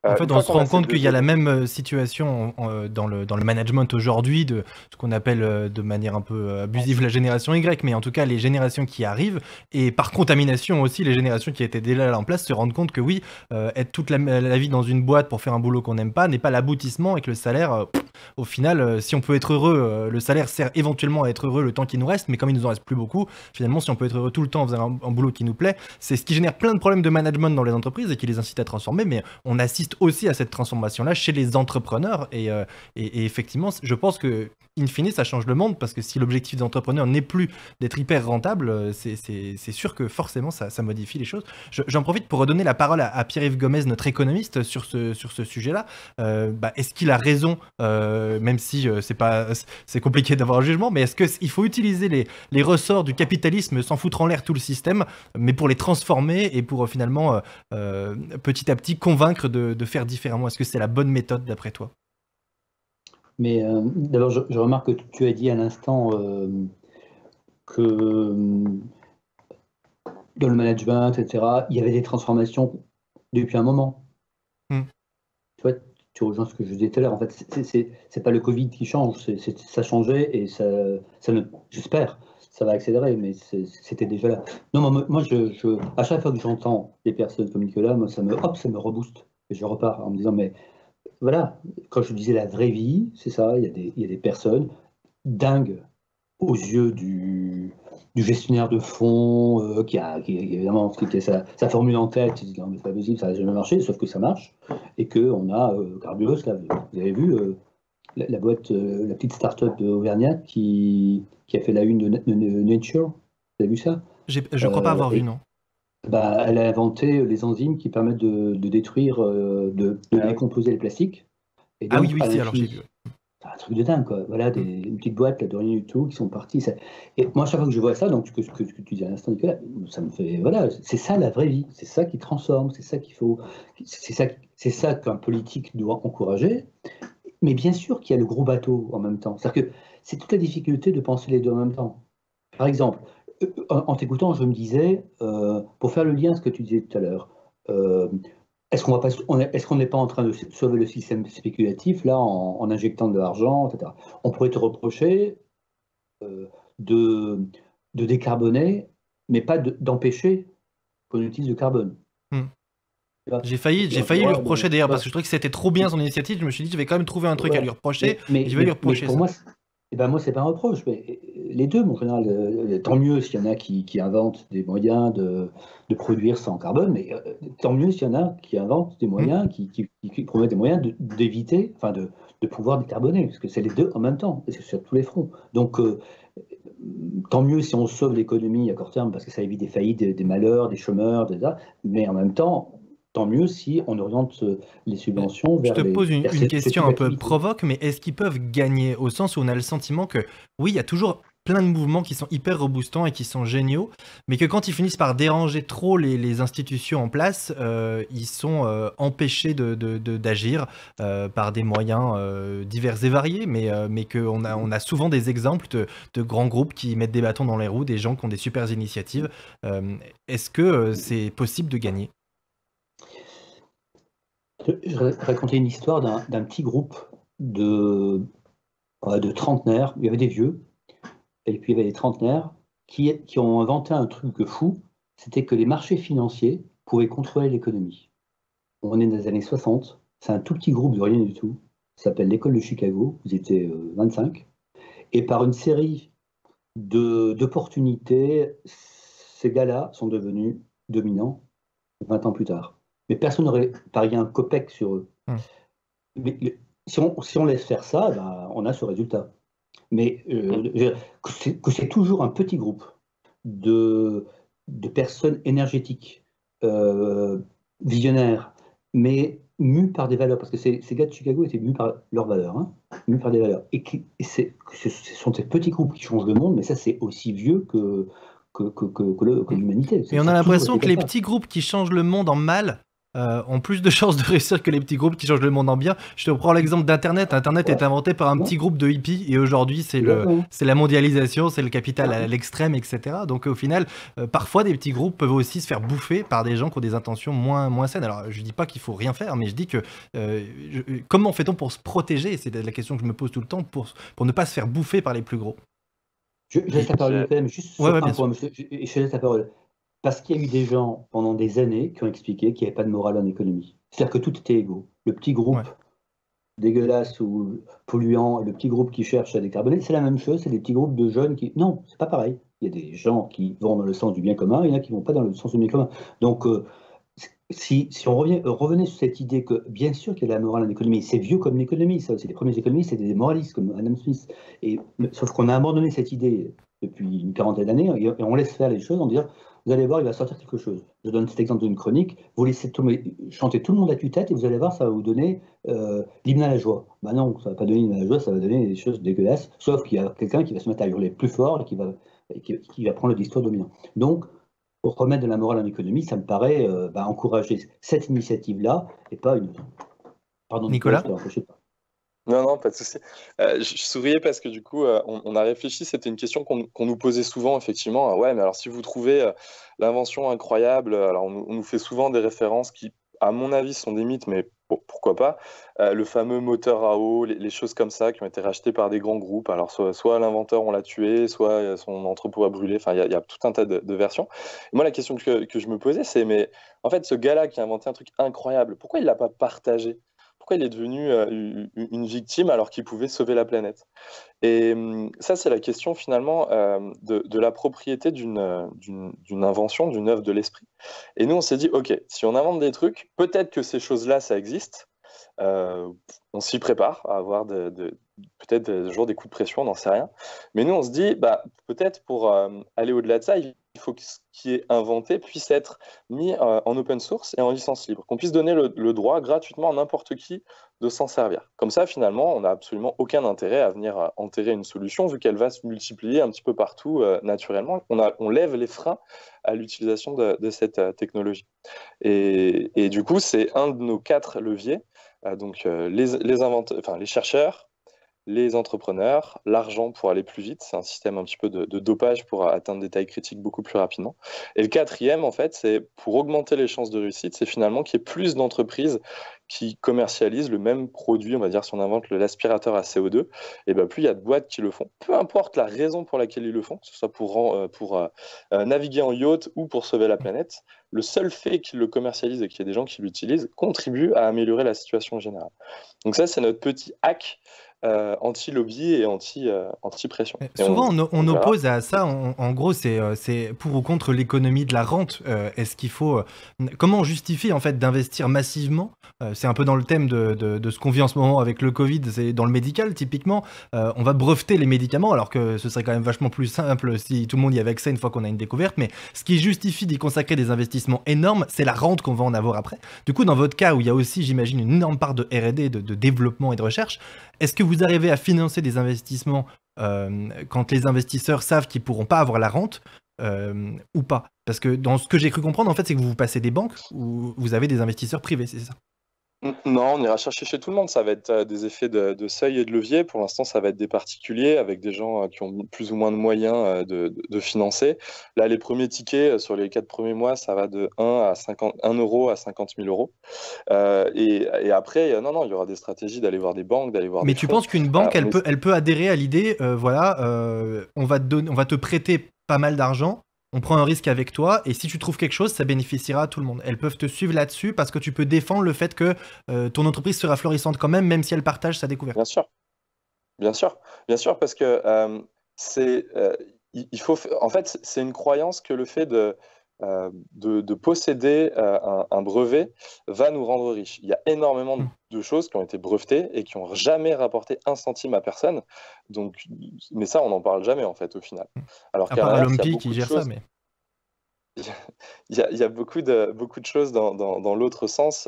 En Une fait, on fois se qu'on a rend ces compte deux qu'il y a la données, même situation dans le management aujourd'hui, de ce qu'on appelle de manière un peu abusive la génération Y, mais en tout cas les générations qui arrivent, et par contamination aussi les générations qui étaient déjà là en place, se rendent compte que oui, être toute la vie dans une boîte pour faire un boulot qu'on n'aime pas n'est pas l'aboutissement, et que le salaire, au final, si on peut être heureux, le salaire sert éventuellement à être heureux le temps qui nous reste, mais comme il nous en reste plus beaucoup, finalement, si on peut être heureux tout le temps en faisant un boulot qui nous plaît, c'est ce qui génère plein de problèmes de management dans les entreprises et qui les incite à transformer, mais on assiste aussi à cette transformation-là chez les entrepreneurs, et effectivement, je pense que in fine, ça change le monde, parce que si l'objectif des entrepreneurs n'est plus d'être hyper rentable, c'est sûr que forcément ça modifie les choses. J'en profite pour redonner la parole à Pierre-Yves Gomez, notre économiste, sur ce sujet-là. Est-ce qu'il a raison, même si c'est compliqué d'avoir un jugement, mais est-ce qu'il faut utiliser les ressorts du capitalisme sans foutre en l'air tout le système, mais pour les transformer et pour finalement petit à petit convaincre de faire différemment? Est-ce que c'est la bonne méthode d'après toi? Mais d'abord, je remarque que tu as dit à l'instant que dans le management, etc., il y avait des transformations depuis un moment. Mm. Tu vois, tu rejoins ce que je disais tout à l'heure. En fait, c'est pas le Covid qui change, ça changeait et j'espère, ça va accélérer, mais c'était déjà là. Non, moi, à chaque fois que j'entends des personnes comme Nicolas, moi, ça me rebooste. Et je repars en me disant, mais voilà, quand je disais la vraie vie, c'est ça, il y a des personnes dingues aux yeux du gestionnaire de fonds évidemment qui a sa formule en tête, il dit non mais c'est pas possible, ça n'a jamais marché, sauf que ça marche, et qu'on a Carbios, là, vous avez vu la boîte, la petite start-up Auvergnat qui a fait la une de Nature, vous avez vu ça? Je crois pas avoir vu, non. Elle a inventé les enzymes qui permettent de détruire, de décomposer le plastique. Et Ah donc, oui, à si, alors j'ai l'infini, vu. c'est un truc de dingue, quoi. Voilà, une petite boîte, là, de rien du tout, qui sont parties. Et moi, chaque fois que je vois ça, donc ce que tu dis à l'instant, Nicolas, ça me fait. Voilà, c'est ça la vraie vie. C'est ça qui transforme, c'est ça qu'il faut. C'est ça qu'un politique doit encourager. Mais bien sûr qu'il y a le gros bateau en même temps. C'est-à-dire que c'est toute la difficulté de penser les deux en même temps. Par exemple, en t'écoutant, je me disais, pour faire le lien à ce que tu disais tout à l'heure, est-ce qu'on n'est pas en train de sauver le système spéculatif là en injectant de l'argent, etc. On pourrait te reprocher de, de décarboner, mais pas d'empêcher qu'on utilise le carbone. Hmm. Tu vois. J'ai failli lui reprocher d'ailleurs, parce que je trouvais que c'était trop bien son initiative. Je me suis dit, je vais quand même trouver un truc à lui reprocher, et je vais lui reprocher pour ça. moi, moi, c'est pas un reproche. Mais les deux, en général, tant mieux s'il y en a qui inventent des moyens de produire sans carbone, mais tant mieux s'il y en a qui inventent des moyens, qui promettent des moyens d'éviter, enfin de pouvoir décarboner, parce que c'est les deux en même temps, et c'est sur tous les fronts. Donc, tant mieux si on sauve l'économie à court terme, parce que ça évite des faillites, des malheurs, des chômeurs, etc. Mais en même temps, tant mieux si on oriente les subventions Je vers te pose une ces question un peu activités. provoque, mais est-ce qu'ils peuvent gagner, au sens où on a le sentiment que, oui, il y a toujours plein de mouvements qui sont hyper reboostants et qui sont géniaux, mais que quand ils finissent par déranger trop les institutions en place, ils sont empêchés d'agir par des moyens divers et variés, mais qu'on on a souvent des exemples de grands groupes qui mettent des bâtons dans les roues, des gens qui ont des super initiatives. Est-ce que c'est possible de gagner? Je racontais une histoire d'un petit groupe de trentenaires. Il y avait des vieux, et puis il y avait des trentenaires qui ont inventé un truc fou, c'était que les marchés financiers pouvaient contrôler l'économie. On est dans les années 60, c'est un tout petit groupe de rien du tout, ça s'appelle l'école de Chicago, vous étiez 25, et par une série d'opportunités, ces gars-là sont devenus dominants 20 ans plus tard. Mais personne n'aurait parié un copec sur eux. Mais si on laisse faire ça, on a ce résultat. Mais que c'est toujours un petit groupe de personnes énergétiques, visionnaires, mais mus par des valeurs, parce que ces gars de Chicago étaient mus par leurs valeurs, mus par des valeurs. Et ce sont ces petits groupes qui changent le monde, mais ça c'est aussi vieux que l'humanité. Et on a l'impression que les petits groupes qui changent le monde en mal ont plus de chances de réussir que les petits groupes qui changent le monde en bien. Je te prends l'exemple d'Internet. Internet est inventé par un petit groupe de hippies et aujourd'hui c'est la mondialisation, c'est le capital à l'extrême, etc. Donc au final, parfois des petits groupes peuvent aussi se faire bouffer par des gens qui ont des intentions moins saines. Alors je dis pas qu'il faut rien faire, mais je dis que comment fait-on pour se protéger? C'est la question que je me pose tout le temps pour ne pas se faire bouffer par les plus gros. Je laisse la parole quand même, juste sur un point, monsieur, je laisse la parole. Parce qu'il y a eu des gens pendant des années qui ont expliqué qu'il n'y avait pas de morale en économie. C'est-à-dire que tout était égaux. Le petit groupe dégueulasse ou polluant et le petit groupe qui cherche à décarboner, c'est la même chose, c'est des petits groupes de jeunes qui... Non, c'est pas pareil. Il y a des gens qui vont dans le sens du bien commun, et il y en a qui ne vont pas dans le sens du bien commun. Donc, si on revenait sur cette idée que, bien sûr qu'il y a de la morale en économie, c'est vieux comme l'économie, ça, c'est les premiers économistes, c'était des moralistes comme Adam Smith. Sauf qu'on a abandonné cette idée depuis une quarantaine d'années et on laisse faire les choses en disant, vous allez voir, il va sortir quelque chose. Je donne cet exemple d'une chronique, vous laissez chanter tout le monde à tue-tête et vous allez voir, ça va vous donner l'hymne à la joie. Ben non, ça ne va pas donner l'hymne à la joie, ça va donner des choses dégueulasses, sauf qu'il y a quelqu'un qui va se mettre à hurler plus fort et qui va prendre le discours dominant. Donc, pour remettre de la morale en économie, ça me paraît encourager cette initiative-là et pas une autre. Pardon, Nicolas, je sais pas. Non, pas de souci. Je souriais parce que du coup, on a réfléchi, c'était une question qu'on nous posait souvent, effectivement. Ouais, mais alors si vous trouvez l'invention incroyable, alors on nous fait souvent des références qui, à mon avis, sont des mythes, mais bon, pourquoi pas. Le fameux moteur à eau, les choses comme ça qui ont été rachetées par des grands groupes. Alors soit l'inventeur, on l'a tué, soit son entrepôt a brûlé. Enfin, il y a tout un tas de versions. Et moi, la question que je me posais, c'est, mais en fait, ce gars-là qui a inventé un truc incroyable, pourquoi il l'a pas partagé? Pourquoi il est devenu une victime alors qu'il pouvait sauver la planète? Et ça, c'est la question finalement de la propriété d'une invention, d'une œuvre de l'esprit. Et nous, on s'est dit, OK, si on invente des trucs, peut-être que ces choses-là, ça existe. On s'y prépare à avoir peut-être des jours des coups de pression, on n'en sait rien. Mais nous, on se dit, bah, peut-être pour aller au-delà de ça, il faut que ce qui est inventé puisse être mis en open source et en licence libre, qu'on puisse donner le droit gratuitement à n'importe qui de s'en servir. Comme ça, finalement, on n'a absolument aucun intérêt à venir enterrer une solution, vu qu'elle va se multiplier un petit peu partout naturellement. On lève les freins à l'utilisation de cette technologie. Et du coup, c'est un de nos 4 leviers. Donc les chercheurs, les entrepreneurs, l'argent pour aller plus vite, c'est un système un petit peu de dopage pour atteindre des tailles critiques beaucoup plus rapidement. Et le 4e, en fait, c'est pour augmenter les chances de réussite, c'est finalement qu'il y ait plus d'entreprises qui commercialisent le même produit, on va dire si on invente l'aspirateur à CO2, et ben plus il y a de boîtes qui le font, peu importe la raison pour laquelle ils le font, que ce soit pour naviguer en yacht ou pour sauver la planète, le seul fait qu'ils le commercialisent et qu'il y ait des gens qui l'utilisent contribue à améliorer la situation générale. Donc ça, c'est notre petit hack anti-lobby et anti-pression. Souvent, on oppose à ça, en gros, c'est pour ou contre l'économie de la rente. Est-ce qu'il faut... comment on justifie, en fait, d'investir massivement? C'est un peu dans le thème de ce qu'on vit en ce moment avec le Covid, c'est dans le médical, typiquement. On va breveter les médicaments, alors que ce serait quand même vachement plus simple si tout le monde y avait accès une fois qu'on a une découverte. Mais ce qui justifie d'y consacrer des investissements énormes, c'est la rente qu'on va en avoir après. Du coup, dans votre cas, où il y a aussi, j'imagine, une énorme part de R&D, de développement et de recherche, est-ce que vous arrivez à financer des investissements quand les investisseurs savent qu'ils ne pourront pas avoir la rente ou pas? Parce que dans ce que j'ai cru comprendre, en fait, c'est que vous vous passez des banques ou vous avez des investisseurs privés, c'est ça? Non, on ira chercher chez tout le monde. Ça va être des effets de seuil et de levier. Pour l'instant, ça va être des particuliers avec des gens qui ont plus ou moins de moyens de financer. Là, les premiers tickets sur les 4 premiers mois, ça va de 1 euro à 50 000 euros. Et après, non, il y aura des stratégies d'aller voir des banques, d'aller voir Mais des tu fonds. penses qu'une banque, elle peut adhérer à l'idée, voilà, on va te prêter pas mal d'argent, on prend un risque avec toi, et si tu trouves quelque chose, ça bénéficiera à tout le monde. Elles peuvent te suivre là-dessus parce que tu peux défendre le fait que ton entreprise sera florissante quand même si elle partage sa découverte. Bien sûr, parce que il faut, en fait, c'est une croyance que le fait de posséder un brevet va nous rendre riches. Il y a énormément de choses qui ont été brevetées et qui n'ont jamais rapporté un centime à personne. Donc, mais ça, on n'en parle jamais en fait au final. Alors à part l'OMPI qui gère ça, mais... Il y a beaucoup de choses dans l'autre sens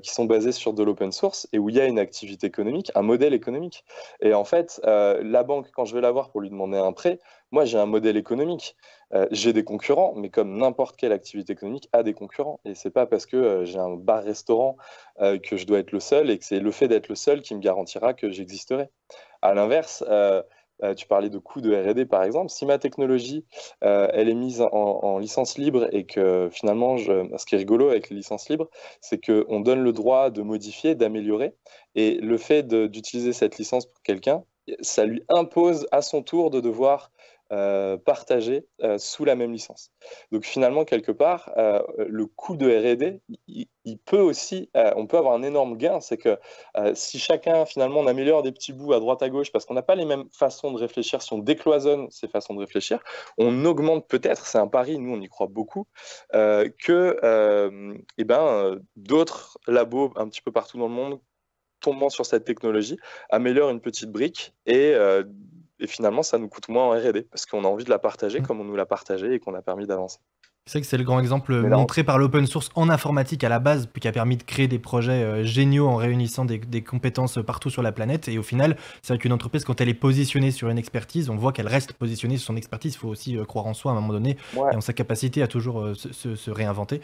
qui sont basées sur de l'open source et où il y a une activité économique, un modèle économique. Et en fait, la banque, quand je vais la voir pour lui demander un prêt, Moi, j'ai un modèle économique. J'ai des concurrents, mais comme n'importe quelle activité économique a des concurrents. Et c'est pas parce que j'ai un bar-restaurant que je dois être le seul et que c'est le fait d'être le seul qui me garantira que j'existerai. À l'inverse, tu parlais de coûts de R&D par exemple. Si ma technologie, elle est mise en licence libre et que finalement, ce qui est rigolo avec les licences libres, c'est qu'on donne le droit de modifier, d'améliorer. Et le fait d'utiliser cette licence pour quelqu'un, ça lui impose à son tour de devoir partager sous la même licence. Donc finalement, quelque part, le coût de R&D, il peut aussi, on peut avoir un énorme gain, c'est que si chacun finalement on améliore des petits bouts à droite à gauche, parce qu'on n'a pas les mêmes façons de réfléchir, si on décloisonne ces façons de réfléchir, on augmente peut-être, c'est un pari, nous on y croit beaucoup, d'autres labos un petit peu partout dans le monde tombant sur cette technologie, améliore une petite brique et finalement, ça nous coûte moins en R&D parce qu'on a envie de la partager comme on nous l'a partagé et qu'on a permis d'avancer. C'est vrai que c'est le grand exemple Mais là, montré par l'open source en informatique à la base, puis qui a permis de créer des projets géniaux en réunissant des compétences partout sur la planète. Et au final, c'est vrai qu'une entreprise, quand elle est positionnée sur une expertise, on voit qu'elle reste positionnée sur son expertise. Il faut aussi croire en soi à un moment donné ouais. et en sa capacité à toujours se réinventer.